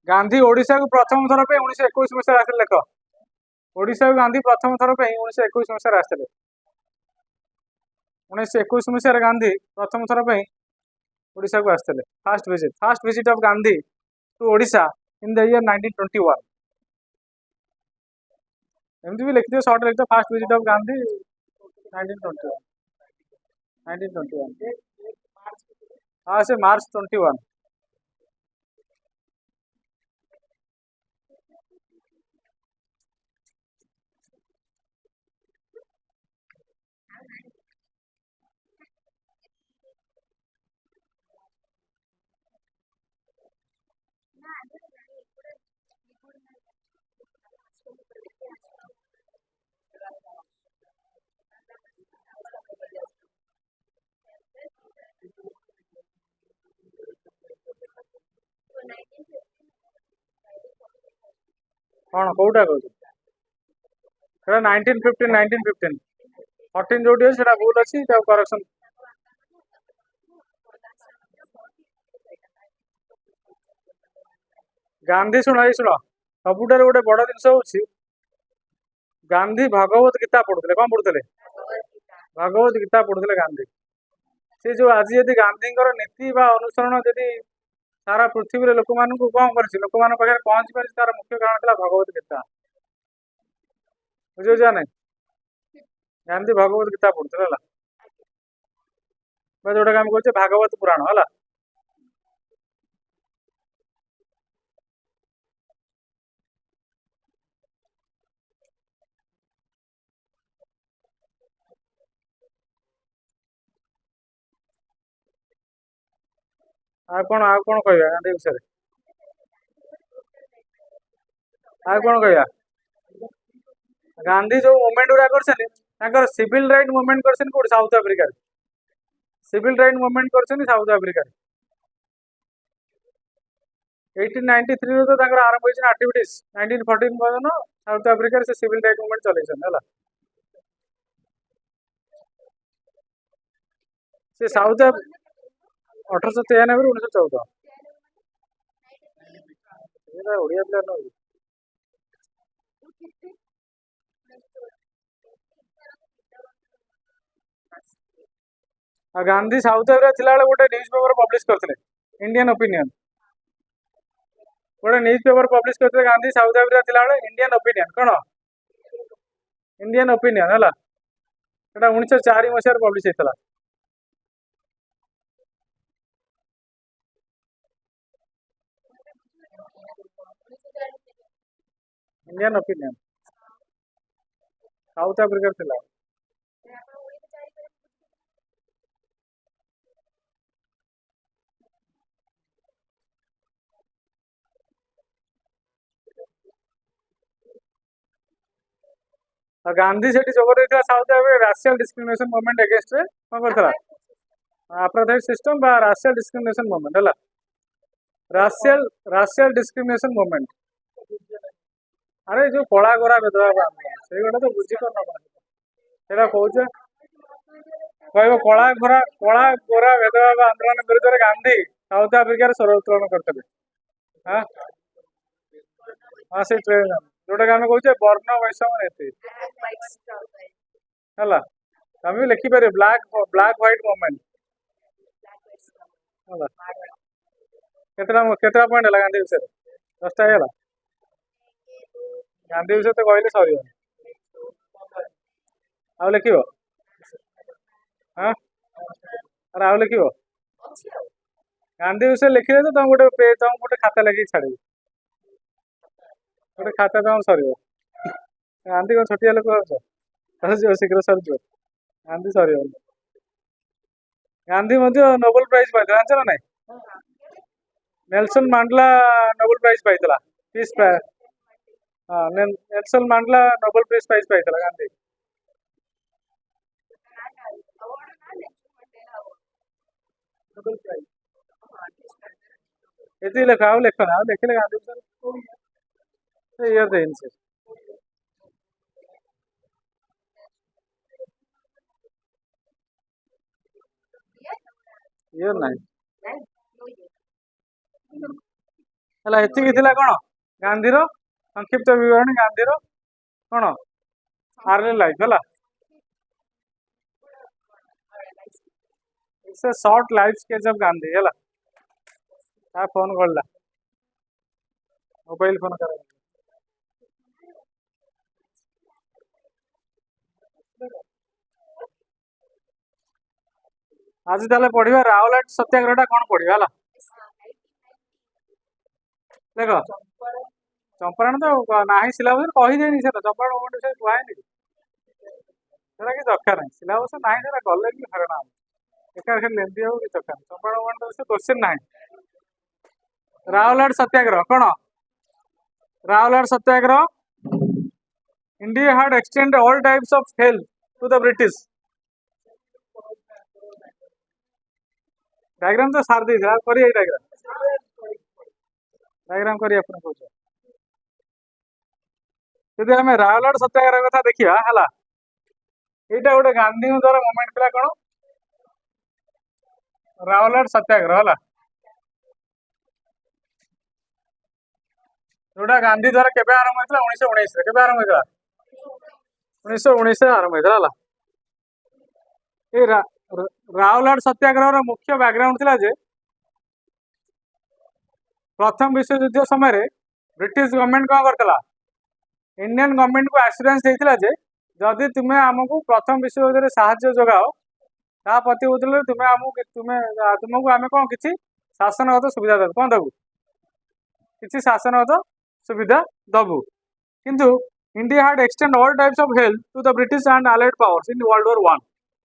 गांधी ओडिशा को प्रथम थर पे 1921 मसीह आसे लेख। ओडिशा को गांधी प्रथम थर पे 1921 मसीह आसते। 1921 मसीह गांधी प्रथम थर पे ओडिशा को आसते। First visit of Gandhi to Odisha in the year 1921। एमती भी लिखते शॉर्ट लिखते फास्ट विजिट ऑफ गांधी 1921। 1921 हाँ से मार्च 21। कौन कौटा कह 1915 1915 14 जो भूल अच्छी करेक्शन। गांधी शुण ये शुण सबुठार गोटे बड़ जिनस हूँ गांधी भगवत गीता पढ़ुते। कौन पढ़ुते? भगवत गीता पढ़ुते गांधी। से जो आज यदि गांधी नीति बा अनुसरण यदि सारा पृथ्वी लोक मान कौन कर लोक मान पाखे पहुंची पार तार मुख्य कारण था भगवत गीता। बुझे ना गांधी भगवत गीता पढ़ुते जोटा आम कहे भागवत पुराण है। कौन कह गांधी विषय कौन कह गांधी जो मूवमेंट गुरा कर सिविल राइट मूवमेंट कर South Africa. Civil right movement कर साउथ आफ्रिका 1893 तो आरंभ होती एक्टिविटीज 1914 पर्यटन साउथ आफ्रिका से सिविल राइट मूवमेंट चलते से साउथ 1893 1914 ओडिया प्लेयर न गांधी साउथ आफ्रिका थिला गोटे न्यूज पेपर पब्लिश करते इंडियन ओपिनियन। गोटे न्यूज पेपर पब्लिश करते गांधी साउथ आफ्रिका थिला इंडियन ओपिनियन कौन इंडियन ओपिनियन है 1904 मसीह पब्लिश होता। इंडियन ओपिनियन साउथ आफ्रिका थिला। गांधी से जोग South Africa racial discrimination movement against कौन करता अपार्थाइड सिस्टम बा राशियल डिस्क्रिमिनेशन मूवमेंट है राशियल डिस्क्रिमिनेशन मूवमेंट। अरे जो कला गोरा भेदभाव से गोटा तो बुझी कर कौच कह कला गोरा भेदभाव आंदोलन विरुद्ध गांधी साउथ आफ्रिका स्वर करते। हाँ हाँ से ट्रेन जोटा आम कहे वर्ण वैषम नीति है तुम भी लिखिपार ब्लैक ब्लैक व्हाइट मूवमेंट केतटा पॉइंट है गांधी विषय 10टा है गांधी विषय तो कहले सर आउ लिख हाँ अरे आउ लिख गांधी विषय लिखिले तो तुम गोटे खाता लिखी छाड़ी गोटे खाता तुम सर गांधी कौन छोटिया लोक शीघ्र सर गांधी सर ଗାନ୍ଧୀ ମଧ୍ୟ ନୋବେଲ ପ୍ରାଇଜ ପାଇଥିଲା ଜାଣିଛ ନା ନାଇଁ? ନେଲସନ ମାଣ୍ଡଲା ନୋବେଲ ପ୍ରାଇଜ ପାଇଥିଲା piece Nelson Mandela Nobel piece prize ପାଇଥିଲା ଗାନ୍ଧୀ। ଏତିକି ଲେଖ ଆଉ ଲେଖନା ଆଉ ଲେଖିଲେ ଗାନ୍ଧୀ ଇୟର ଦେଇନି ସେ। ଇୟର ନାହିଁ ହେଲା ଏତିକି ଥିଲା କଣ ଗାନ୍ଧୀର ସଂକ୍ଷିପ୍ତ ବିବରଣୀ ଗାନ୍ଧୀର କଣ ଆର୍ଲି ଲାଇଫ ହେଲା ସେ ସର୍ଟ ଲାଇଫ ସ୍କେच ଅଫ ଗାନ୍धी ହେଲା। ତା फोन करला मोबाइल फोन कर आज ताले पढ़िबा रावलाट सत्याग्रह कौन पढ़िबा हला देखो चंपारण तो नाही सिलेबस कहि देनी से चंपारण मोमेंट से कुआइनी सेरा कि दरकार नहीं सिलेबस नाही सेरा गले कि हरणा एकार खाली लेंदी हो कि दरकार चंपारण मोमेंट से क्वेश्चन नाही। रावलाट सत्याग्रह कौन रावलाट सत्याग्रह India had extended all types of help to the British diagram तो सार दी करिए डायग्राम करिए अपन कौन यदि आम रावलाट सत्याग्रह कथा देखा है यहाँ गोटे गांधी द्वारा मोमेंट था कौन रावलाट सत्याग्रह है जोटा गांधी द्वारा केबे आरंभ होता 1919 केबे आरंभ होता 1919 आरंभ होता ये रावलाट सत्याग्रह मुख्य बैकग्राउंड थिला जे प्रथम विश्व युद्ध समय ब्रिटिश गवर्नमेंट कौन करता इंडियन गवर्नमेंट को एश्योरेंस देता जे जदि तुम्हें आमको प्रथम विश्व युद्ध साहाय्य जोगाओ ता प्रति बदल तुमको आम कौन किसी शासनगत सुविधा दबू कौन दबू किसी शासनगत सुविधा दबू किंतु India had extend all types of help to the British and Allied powers in World War I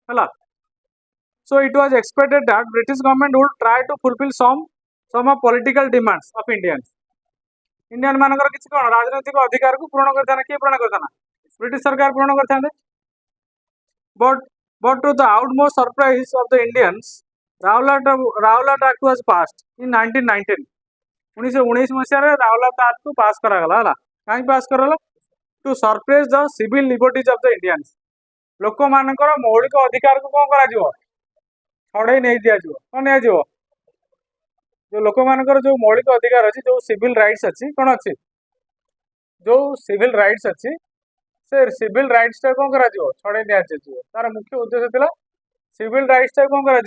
है so it was expected that British government would try to fulfill some of political demands of Indians Indian मानकर किसी कौन राजनीतिक अधिकार को पूर्ण करता किए पूर्ण करता ब्रिटिश सरकार पूर्ण करते but to the outmost surprise of the Indians Rowlatt Act was passed in 1919 1919 मसीह रावलाट एक्ट को पास करागला है कहीं पास कराला to suppress the civil liberties of the Indians लोक मानकर मौलिक अधिकार को कौन करा छड़े नहीं दिया कौन नहीं जो लोक मानकर जो मौलिक अधिकार अच्छी जो सिविल राइट्स अच्छी कौन अच्छी जो सिविल राइट्स अच्छी से सिविल राइट्स टा कौन करा छड़े नि तार मुख्य उद्देश्य था सिविल राइट्स टा कौन करा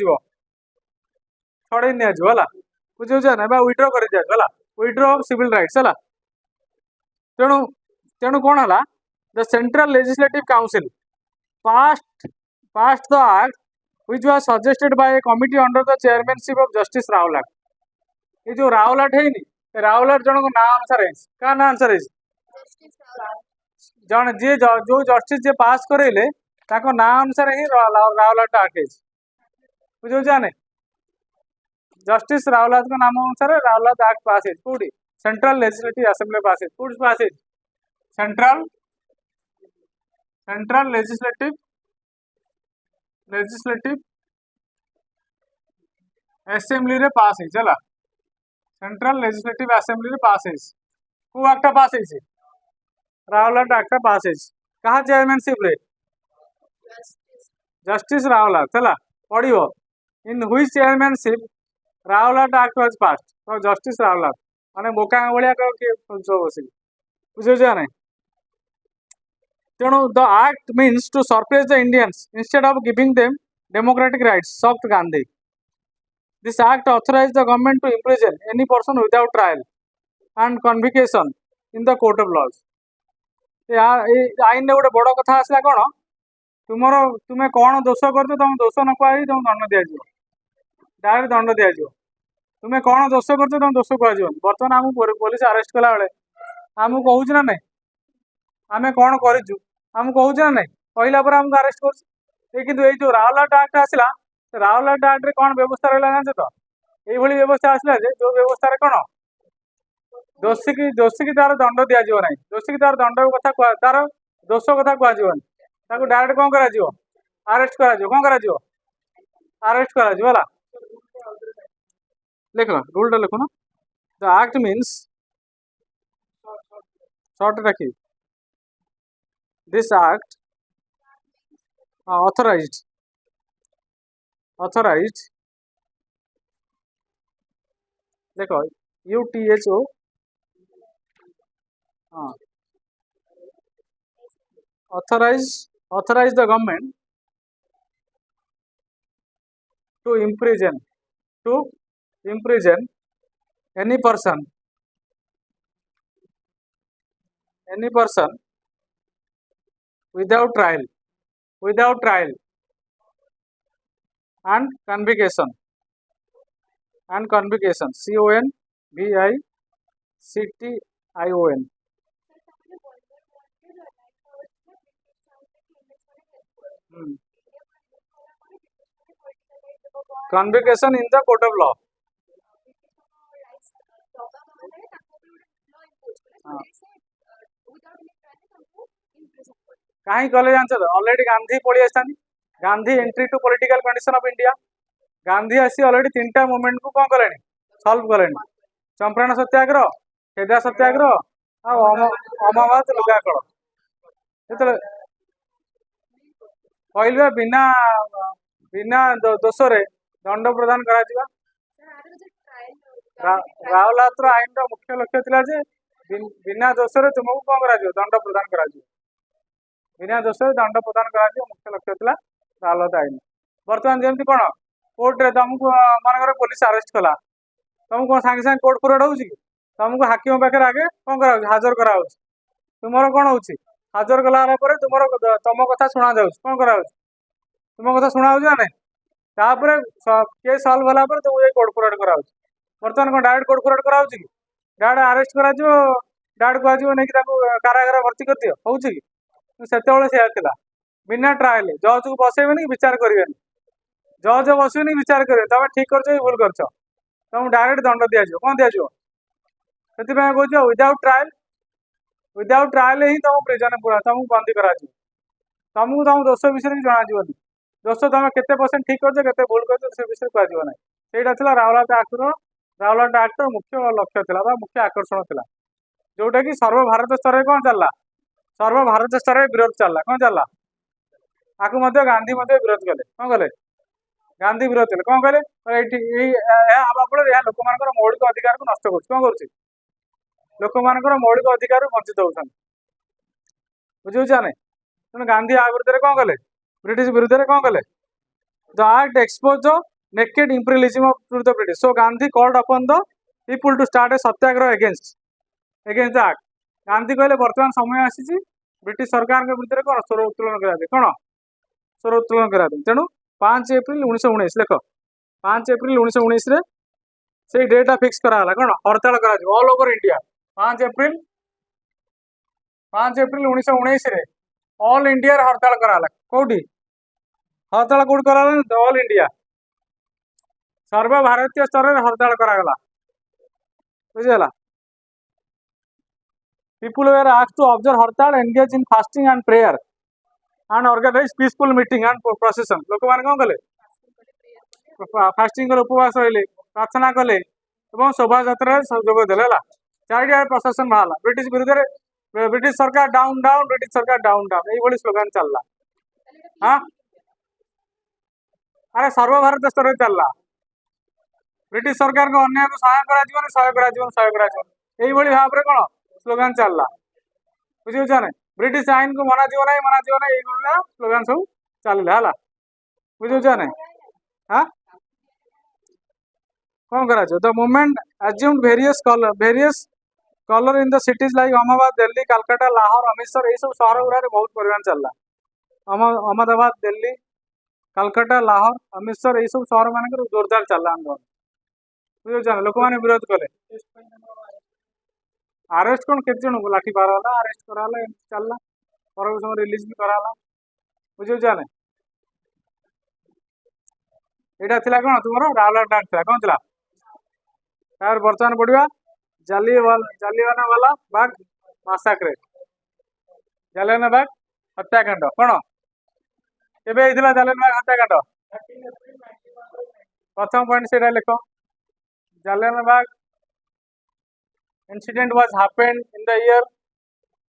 छड़े नि बुझे ना विड्र कर विड्र ऑफ सिविल राइट्स है तेणु तेणु कौन है the central legislative council passed the act which was suggested by a committee under the chairmanship of Justice Rowlatt ये जो रावलाट है नी रावलाट जन को ना अनुसार क्या ना आंसर है जन जी जो जस्टिस जे पास करेले ना अनुसार ही रावलाट एक्ट है बुझे जाने जस्टिस रावलाट का नाम अनुसार रावलाट एक्ट पास है कौटी सेंट्रल लेजिस्लेटिव असेंबली पास है कौट पास है सेंट्रल लेजिस्लेटिव असेंबली रे पास है चला सेंट्रल लेजिस्लेटिव असेंबली रे पास है को एक्ट पास है रावलाट एक्ट पास है कहा चेयरमैनशिप रे जस्टिस रावलाट चला पढ़ो in which chairmanship Rowlatt act was passed तो जस्टिस रावलाट माने बोका भाया बस बुझे ना तेणु the act means to surprise the Indians instead of giving them democratic rights soft Gandhi this act authorize the government to imprison any person without trial and conviction in the court of laws आईन गोटे बड़ कथा आसला कौन तुम्हें कौन दोष कर तुम दोष न कह तुम दंड दिज्व डायरेक्ट दंड दिज्व तुम्हें कौन दोष कर तुम दोष कह बर्तमान आम पुलिस अरेस्ट कला बेले आमको कहूँ ना नहीं आम कौन करूँ आमको कहूँ ना नहीं कहला आमको अरेस्ट कर जो रावलाट एक्ट आसला राउरकेला एक्ट रे कौन व्यवस्था रहा जान तो ये व्यवस्था आसला जो व्यवस्था कौन दोषी की तार दंड दि जाव ना दोषी की तार दंड कथा तार दोष कथा कहना डायरेक्ट कौन कर अरेस्ट कौन कर अरेस्ट कर लिख रूल लिखुन द एक्ट मीन्स शॉर्ट रखी दिस एक्ट authorized देखो UTHO authorize the government to imprison any person without trial and conviction CONVICTION conviction in the court of law कहीं कले जान ऑलरेडी गांधी पड़ी आसा Gandhi entry to political condition of India Gandhi आसी already 3टा movement को कौन कले सॉल्व कले चंपारण सत्याग्रह खेदा सत्याग्रह अहमदाबाद लुगाकल जो कहल बिना बिना दोष दंड प्रदान करा राउरकेला आईन मुख्य लक्ष्य थिला जे बिना दोष तुमको कौन करा दंड प्रदान करा बिना दोष दंड प्रदान करा मुख्य लक्ष्य थिला राउरकेला आईन बर्तमान जमी कौन कोर्ट रे तुमको मन पुलिस अरेस्ट कला तुमको कौन सांगे सांगे कोर्ट फरवर्ड हो तुमको हाकिम पाखे आगे कौन करा हाजर करा तुम कौन हो हाजर कला तुम कथा शुणा कौन करा तुम कथा शुणा ना तापर केस सल्व होला तुमको कोर्ट फरवर्ड करा बर्तमान कौन डायरेक्ट कोर्ट फरवर्ड करा डायरेक्ट अरेस्ट करा डायरेक्ट कह नहीं कारागार भर्ती कर दियो हो से बिना ट्रायल जज को बसैबे विचार करेंगे जज बसवे विचार करेंगे तुम ठीक कर भूल कर तुमको डायरेक्ट दंड दि कौन दि से कह विदाउट ट्रायल ही तुम प्रिजन पूरा तुमको बंदी करा तुमको तुम दोष विषय भी जनाजी दोष तुम के% ठीक कर भूल कर से विषय कहना सहीटा राउरकेला एक्ट मुख्य लक्ष्य था मुख्य आकर्षण था जोटा कि सर्वभारत स्तर कौन चलला सर्वभारत स्तर विरोध चलला कौन चलला आपको गांधी विरोध कले कौन कले गांधी विरोध कले कौन कले फल लोक मौलिक अधिकार को नष्ट कौन कर लोक मौलिक अधिकार वंचित होती बुझे ना तेना गांधी आ विरुद्ध कौन कले ब्रिटिश विरुद्ध कौन कले the act expose the naked imperialism to the British so Gandhi called upon the people to start a satyagraha against the act Gandhi कहले बर्तमान समय आसी ब्रिटिश सरकार के विरुद्ध कौन स्वर उत्तोलन करा कौन स्वर उत्तोलन करा तेणु 5 एप्रिल 1919 लेख 5 एप्रिल 1919 से डेटा फिक्स कराला कौन हड़ताल करा ऑल ओवर इंडिया 5 एप्रिल 1919 रे ऑल इंडिया हड़ताल कराला कौटी हड़ताल कौट कराला ऑल इंडिया सर्वभारतीय स्तर में हड़ताल करागला बुझीगला people were asked to observe hartal engage in fasting and prayer and organise peaceful meeting and procession लोक मैंने कौन कले फास्टिंग उपवास रही प्रार्थना कले शोभा यात्रा जोग देले चारिटा प्रशासन बाहर ब्रिटिश विरुद्ध ब्रिटिश सरकार डाउन डाउन ब्रिटिश सरकार डाउन डाउन ये स्लोगान चलला हाँ अरे सर्वभारत स्तर में चलला ब्रिटिश सरकार को अन्याय को सहाय करा भाव में कौन स्लोगान चलला बुझे ना ब्रिटिश आईन को मना जीव ना ये स्लोगान सब चलला है बुझे ना हाँ कौन करा the movement assumed various color in the cities like Ahmedabad Delhi Calcutta Lahore Amritsar ये सब शहर गुड़ा बहुत परिमाण चलला अहमदाबाद दिल्ली कलकत्ता लाहौर अमृतसर ये सब शहर मान जोरदार चलला आंदोलन बुझे लोक मैंने विरोध कले अरेस्ट कौन के जन को लाठी मारा अरेस्ट कराला चलला पर समय रिलीज भी कराला बुझे ना एटा थिला कौन तुमर रावला डाक थिला कौन थिला तार वर्तमान पढ़िया जालियाना वाला बाग मासाक्रे जालियाना बाग हत्याकांड कौन केबे होइथिला जालियाना बाग हत्याकांड प्रथम पॉइंट से लिख जालियाना बाग incident was happened in the year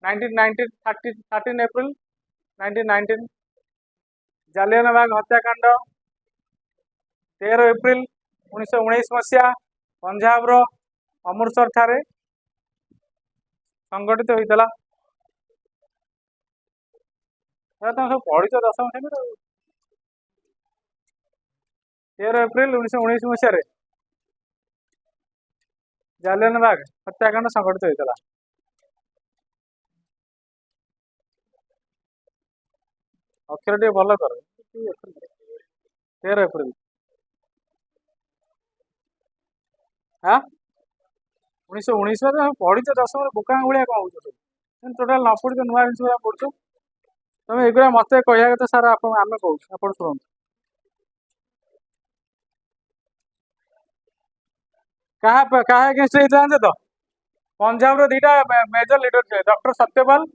1919 13 April 1919 जालियाना बाग हत्याकांड 13 एप्रिल 1919 मसीहा पंजाब रो अमृतसर ठारे संगठित होता तुम सब पढ़ी दशम श्रेणी 13 एप्रिल 1919 मसीह जालियाना बाग हत्याकांड संगठित होता अक्षर टे भल कर 13 एप्रिल हाँ 1919 पढ़ी दशम बोका भाया कौन हो टोटाल न पढ़ी नुआ जिन पढ़ु तुम एगुरा मत कह कथा सार आम कौ आप शुणु क्या एगेन्स्ट जानते तो पंजाब दीटा मेजर लीडर थे डॉक्टर सत्यपाल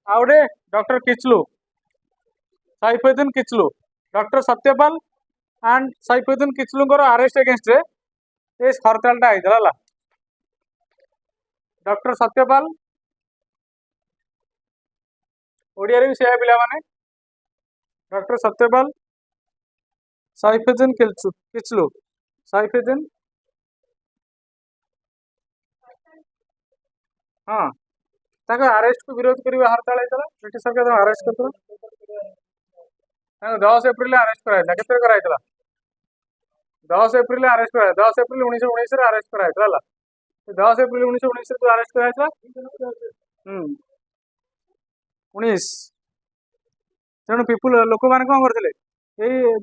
आउे doctor Kitchlew Saifuddin Kitchlew doctor Satyapal and Saifuddin Kitchlew arrest against ये हड़तालटा होता डॉक्टर सत्यपाल ओडिया भी से पिला माने डॉक्टर सत्यपाल सैफुद्दीन किचलू सैफुद्दीन हाँ अरेस्ट को विरोध कर हड़ताल होता ब्रिटिश सरकार अरेस्ट कर 10 एप्रिल अरेस्ट कराइला केते कराइला 10 एप्रिल अरेस्ट कराइला 10 एप्रिल 1919 अरेस्ट कराइला 10 एप्रिल 1919 तो अरेस्ट कराइला 19 तेणु पिपुल लोक मैंने कौन करते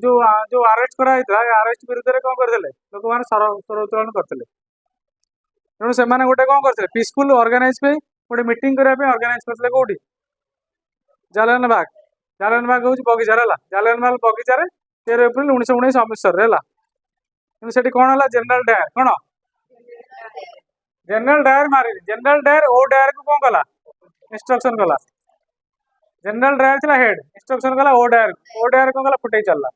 जो जो अरेस्ट कराइला अरेस्ट विरुद्ध कौन करते लोक मैंने स्वर उत्तोलन करते तेणु से गोटे कौन करते पीसफुल ऑर्गेनाइज पे गोटे मीटिंग करने ऑर्गेनाइज करते कौटी जालियाना बाग हूँ बगीचार है जालियाना बाग बगीचार 13 एप्रिल 1919 अमृतसर है कि कौन है जनरल डायर कौन जनरल डायर मारे जनरल डायर ओ डायर को कौन कला इंस्ट्रक्शन कला जनरल डायर थी हेड इंस्ट्रक्शन कला ओ डायर कौन कला फुटे चलला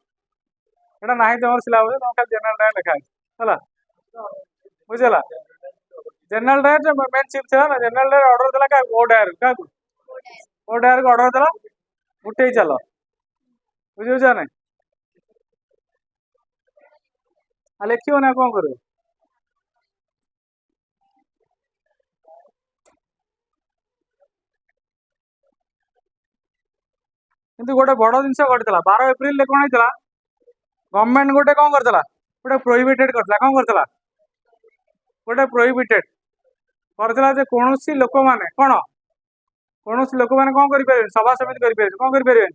एटा ना तुम सिलेबस तुम खाली जनरल डायर लिखा है बुझेगा जनरल डायर जो मेन चीफ था ना जनरल डायर ऑर्डर देला का ओ डायर का ओ डायर को ऑर्डर देला फुटे चल बुझे ना लिखो ना कौन कर किंतु गोटे बड़ जिनस घटी 12 एप्रिल कौन होता गवर्नमेंट गोटे कौन करता गोटे प्रोहिबिटेड करता कौन करता गोटे प्रोहिबिटेड करता जे कौन लोक मैंने कौन कौन लोक मैंने कौन करें सभा समिति करें कौन करें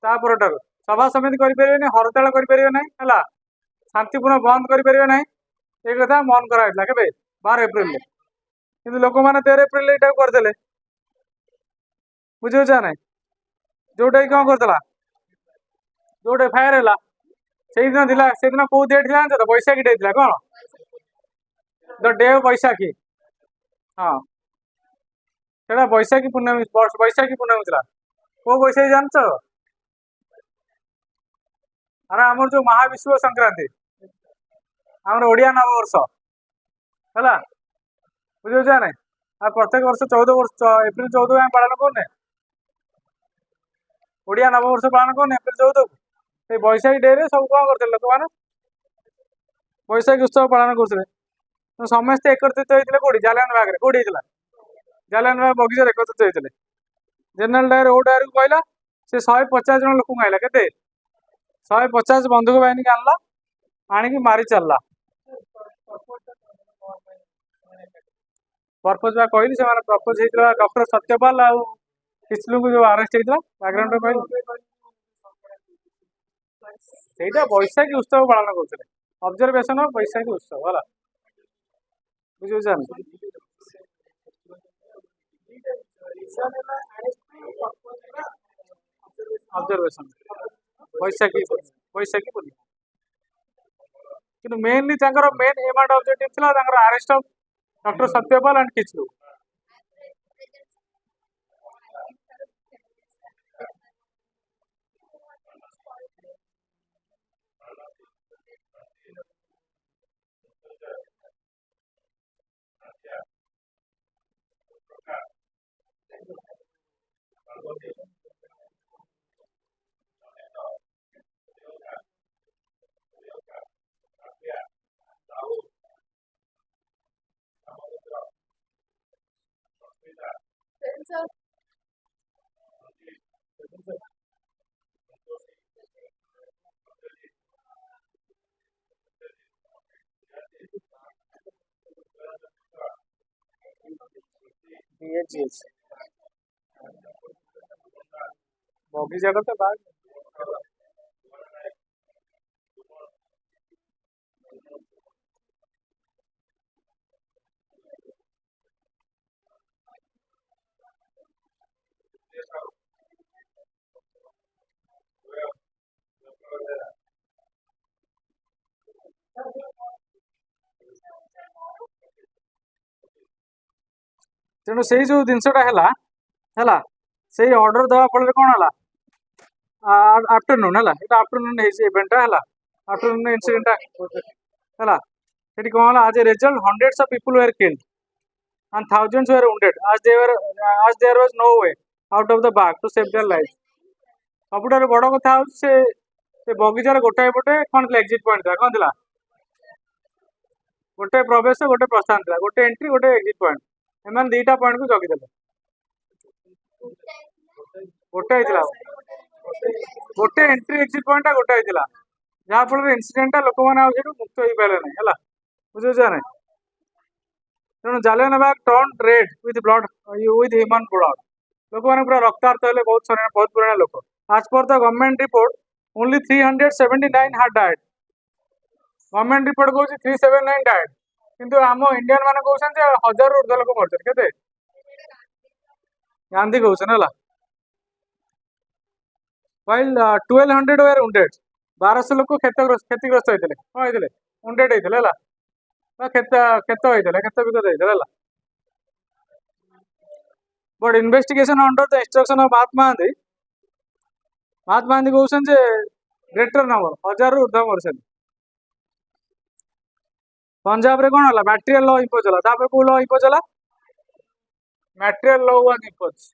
तापर सभा समिति करें हड़ताल करें ना है शांतिपूर्ण बंद करें ना ये कथा मन कराइला के 12 एप्रिल कि लोक मैंने 13 एप्रिल यहाँ करदे बुझे ना जोटा कौन करता जो एफआईआर है से दिन कौ डेट थी तो बैशाखी डे थी कौन द डे ऑफ बैशाखी हाँ से बैशाखी पूर्णमी बैशाखी पूर्णमी थी कौ बैशाखी जानच अरे आमर जो महाविश्व संक्रांति आमर ओडिया नववर्ष है बुझे ना प्रत्येक वर्ष 14 वर्ष एप्रिल 14 आम पालन करने ओडिया नववर्ष पालन करने एप्रिल 14 से बैशाखी डे रे सब कौन करते लोक मैंने बैशाखी उत्सव पालन करते समस्ते एकत्रित होते कौटी जालियाना बाग कौटी होता जालियाना बाग बगीचार एकत्रित होते जनरल डायर ओ डायर को कहला से 150 जन लोक आईला के 150 बंदूक बाहिनी आनला आणिकी मारी चलला पर्पज बा कहली से प्रपोज होता डॉक्टर सत्यपाल आ किचलू को जो अरेस्ट होता बैकग्राउंड कहली से बैशाखी उत्सव पालन करते ऑब्जर्वेशन ऑफ बैशाखी उत्सव है बुझे ऑब्जर्वेशन बैशाखी बोली कि mainly main aim and objective था arrest of doctor Satyapal and Kitchlew बगीचा तो बाग तेणु से जो जिनसटा है से ऑर्डर दवा फल कौन है आफ्टरनून है आफ्टरनून इवेंट है आफ्टरनून इनसीडेंट है कौन आज a result hundreds of people where killed and thousands were wounded as there was no way out of the bag to save their lives सबुठार बड़ कथा से बगीचार गोटाए पटे कौन एक्जिट पॉइंट था कौन गोटे प्रवेश गोटे प्रस्थान था गोटे एंट्री गोटे एक्जिट पॉइंट एम दीटा पॉइंट को जगीदे गोटे गोटे एंट्री एक्जिट पॉइंट गोटे जहाँफल इनसीडेंट लोक मैंने मुक्त हो पारे ना बुझे ना तेणु Jallian Bagh turn red with blood with human blood लोक मैंने पूरा रक्तार्थ है बहुत पुराना लोक आज पर the government report only 379 hard died government report कौन 379 डाइड किंतु आम इंडियन मान कहते 1000 ऊर्ध लोक मरते के गांधी कहते है while 1200 were wounded 1200 लोक क्षतिग्रस्त होते कौन होते wounded होते क्षत विगत होता but investigation under the instruction of Mahatma Gandhi कहते ग्रेटर नंबर 1000 ऊर्ध मरछन पंजाब रे कौन है मटेरियल लॉ इंपोज है कौ लॉ इंपोज है मटेरियल लॉ वाज इंपोज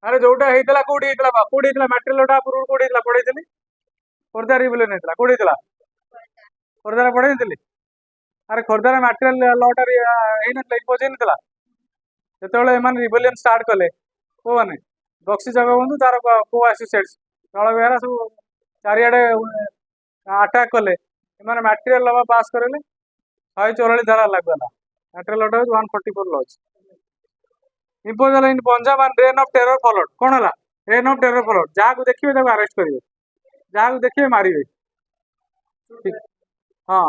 अरे जोटा होता कौटी कौटी मटेरियल लॉ पूर्व कौटी पढ़े खोर्धा रिविजन होता कौटी खोर्धार पढ़े अरे खोर्धार मटेरियल लॉ टा इंपोज होता जो रिविलियन स्टार्ट कले कौ मैंने बक्सी जगबंधु तार को आसोसिएट्स दल बेहरा सब चारिड़े आटाक कले मटेरियल लॉ पास करें 144 धारा लगला material law 144 law impose in Punjab and rain of terror followed कौन है रेन ऑफ टेरर फॉलोड जहाँ देखिए अरेस्ट करेंगे जहाँ देखिए मारे हाँ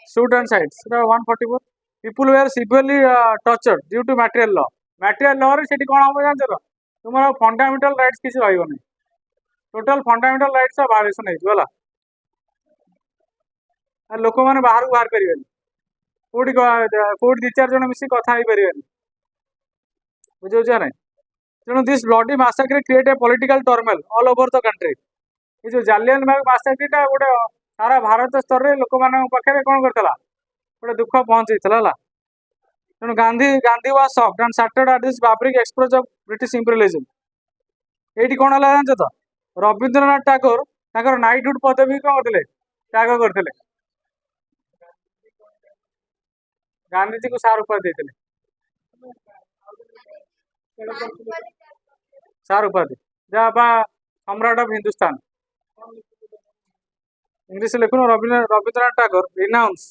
shoot and sides 144 people were severely tortured due to martial law से कौन हम जानते तुम फंडामेंटल राइट्स किसी रही टोटल फंडामेंटल राइट्स भायोलेसन होगा लोक मैंने बाहर को बाहर पारे कौटी कौटी 2-4 जन मिसी कथा पारे बुझे ना तेणु this bloody massacre create a political turmoil all over the country ये जो जालियन बाग मासाक्रीटा गोटे सारा भारत स्तर में लोक पाखे कौन करता गोटे दुख पहुंची तेणु Gandhi was shocked and shattered at this barbaric express of British imperialism ये कौन है जानते तो रवींद्रनाथ टैगोर ताकर नाइटहुड पदवी कौन करते त्याग करते गांधी जी को सार उपाधि देते सार उपाधि जहाँ सम्राट ऑफ हिंदुस्तान इंग्लिश लिखुन Rabindranath Tagore renounce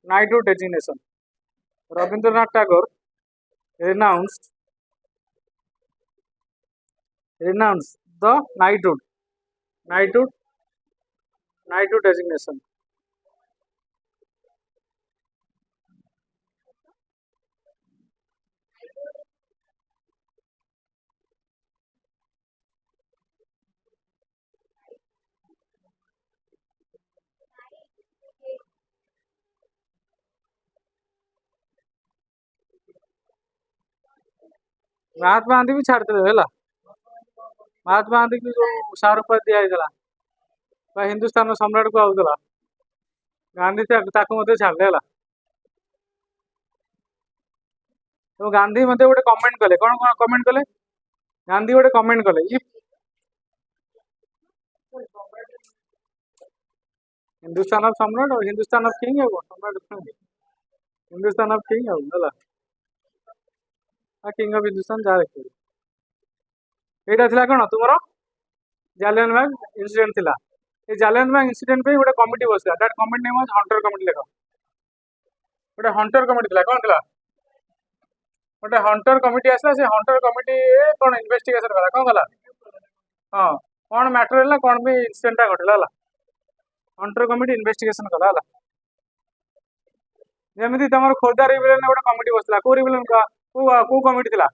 knighthood designation Rabindranath Tagore renounce the knighthood designation Mahatma Gandhi भी छाड़देले है। महात्मा गांधी की जो शाहरुख दिया हिंदुस्तान सम्राट को आउला गांधी छाड़े है। तो गांधी मत गोटे कमेंट कले कौन कौन कमेंट कले गांधी गोटे कमेंट कले इफ हिंदुस्तान ऑफ सम्राट और हिंदुस्तान ऑफ किंग है सम्राट हिंदुस्तान ऑफ किंग है किंग ऑफ हिंदुस्तान जहाँ देखिए यहाँ थी कौन तुम जालियन बाग इंसिडेंट थिला ये जालियन बाग इंसिडेंट पे गोटे कमिटी बसला that committee name was Hunter committee लेख गोटे हंटर कमिटी थिला कौन थिला गोटे हंटर कमिटी आसला से हंटर कमिटी कौन इन्वेस्टिगेशन कला कौन कला हाँ कौन मैटर है कौन भी इंसिडेंट घटला हंटर कमिटी इन्वेस्टिगेशन कला जमी तुम खोर्धा रिविलन गोटे कमिटी बसला कौ रिविलन कौ कमिटी थिला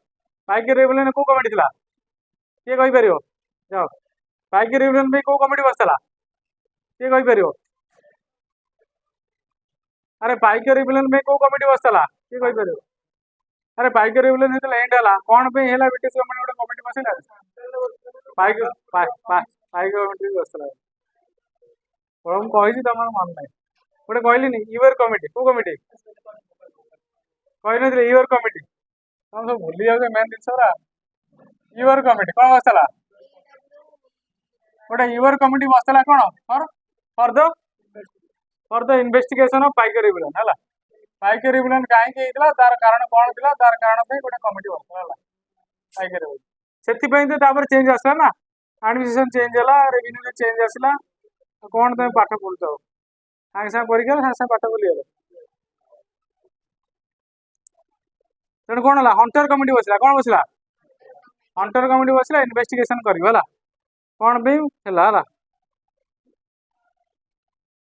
पाइक रिविलन कौ कमिटी थिला किए कहीपर जाओ पाइक रिविलन भी कौ कमिटी बसला किए कहीपर अरे पाइक रिविलन में कौ कमिटी बसला किए कहीपर अरे पाइक रिविलन होता एंड है कौन पे है ब्रिटिश गवर्नमेंट गोटे कमिटी बसला पाइक पाइक कमिटी बसला मुझे कही तुम मन ना गोटे कहली यूर कमिटी कौ कमिटी कही नी यूर कमिटी तुम सब भूली जाओ मेन जिनसा यूर कमिटी कौन बसला गोटे यूर कमिटी बसला कौन फॉर द इन्वेस्टिगेशन ऑफ पाइक रिविलन है पाइक रिविलन कहीं तार कारण कौन थी तार कारण गोटे कमिटी बसला पाइक रिविलन से चेंज आसला ना एडमिनिस्ट्रेशन चेंज है रेवेन्यू चेंज आसला कौन तुम पाठ पढ़ुच सागे सागे परीक्षा सागे सागे पाठ बोली तेणु कौन है हंटर कमिटी बसला कौन बसला हंटर कमिटी बसला इन्वेस्टिगेशन करा कौन भी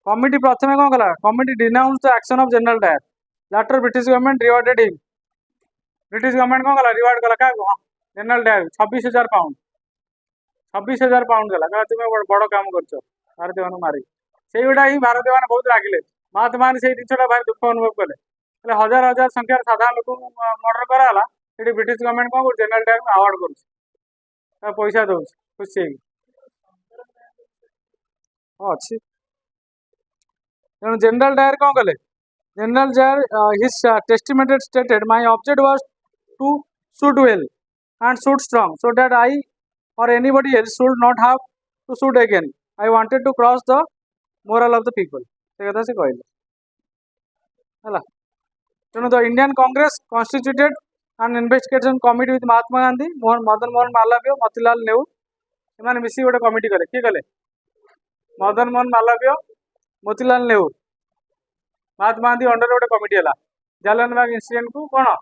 कमिटी प्रथम कौन कला committee denounce the action of general Dyer later British government rewarded him British government कौन कला रिवार्ड कला क्या जनरल डायर 26,000 पाउंड 26,000 पाउंड देला तुम्हें बड़ काम कर भारतीय मान मारी से गुड़ा ही भारतीय मैंने बहुत रागिले महात्मा गांधी से जिनसा भारी दुख अनुभव कले हजार हजार संख्यार साधारण लोक मर्डर कराला ये ब्रिटिश गवर्नमेंट कौन कर जनरल डायर को अवार्ड कर पैसा दौ खुशी अच्छी तेणु जनरल डायर कौन कले general Dyer his testament stated my object was to shoot well and shoot strong so that I or anybody else should not have to shoot again. I wanted to cross the moral of the people. से कथा से कहले हला तेणु the Indian Congress constituted an investigation committee with Mahatma Gandhi Madan Mohan Malviya Motilal Nehru एमाने मिसी गोटे committee कले किए कले मदन मोहन मालवीय मोतीलाल नेहरू महात्मा गांधी अंडर गोटे कमिटी है जालियन बाग इंसिडेंट को कौन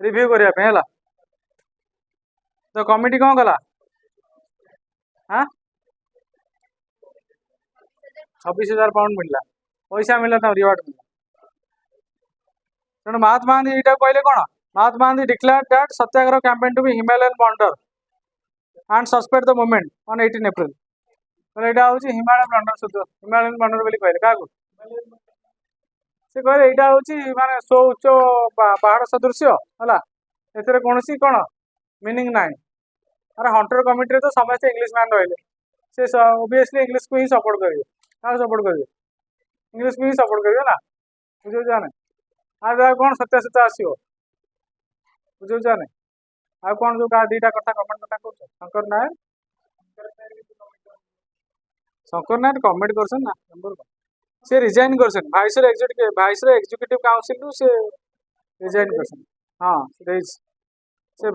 रिव्यू करने है तो कमिटी कौन कला हाँ 26,000 पाउंड मिलला पैसा मिलला तो रिवार्ड मिलला तेणु महात्मा गांधी यहाँ कहले कौन Mahatma Gandhi declare that satyagraha campaign to be Himalayan blunder and suspend the movement on 18 April बोले यहाँ हूँ हिमालय बॉर्डर हिमालयन बॉर्डर बोली कहले क्या से कहले यहाँ हूँ माने सो उच्च पहाड़ सदृश्य है ए कौन कौन मीनिंग ना अरे हंटर कमिटी तो समस्त इंग्लीश मैन रही से ओबियसली इंग्लीश को ही सपोर्ट करेंगे क्या सपोर्ट करेंगे इंग्लीश को ही सपोर्ट करेंगे ना बुझे ना आज कौन सत्यासत्य आसो बुझे ना आ कौन जो दीटा कथा कमेंट कथा कर शंकर नायर कमेंट कर ना से रिजाइन कर भाइसर एग्जीक्यूटिव काउंसिल से रिजाइन कर हाँ से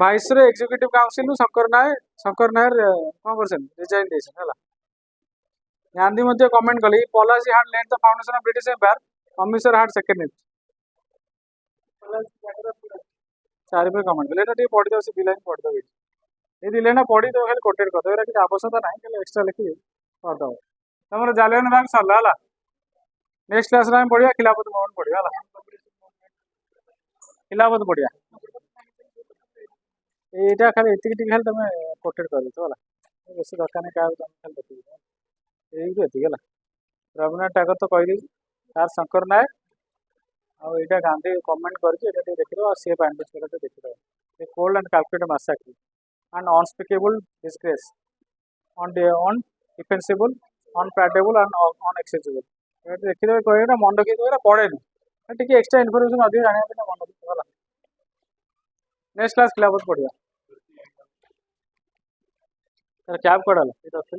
viceroy executive council Shankar Nair कौन कर रिजाइन दे गांधी मध्य कमेंट कले policy hard led the foundation of British empire commissioner hard second चार पे कमेंट कले ये पढ़ी दो से लाइन पढ़ी दो ये दिले ना पढ़ी दो खाली कोटेड कर दो किसी आवश्यकता ना खाली एक्सट्रा लिखी करदो तुम जालियन बाग सरला है नेक्स्ट क्लास में पढ़िया खिलाफत मूवमेंट पढ़िया खिलाफत पढ़िया यहाँ खाली ये खाली तुम कोटेड कर दो बेस दरकार नहीं क्या तुम खाली देखिए ये रवीन्द्रनाथ टैगोर तो कहीदे यार शंकर नायक ଆଉ ଏଇଟା ଗାନ୍ଧୀ କମେଣ୍ଟ କରିଛି ଏଇଟା ଟିକେ ଦେଖିଦେବ ଆଉ ସିଏ ବାଣ୍ଡେଜ କରିବା ଟିକେ ଦେଖିଦେବ a cold and calculate massacre and unspeakable disgrace undefensible unpardonable and unexcusable ଏଇଟା ଦେଖିଦେବେ କହିବେ ମନେ ରଖିଦେବେ ଏଇଟା ପଢେନି ଟିକେ ଏକ୍ସଟ୍ରା ଇନଫର୍ମେସନ ଅଧିକ ଜାଣିବା ପାଇଁ ମନେ ରଖିଦେବେ ହେଲା ନେକ୍ସଟ କ୍ଲାସ୍ ଖିଲାଫତ ପଢିବା କ୍ୟାବ୍ କୁଆଡ଼େ ହେଲା ଏଇଟା ଅଛି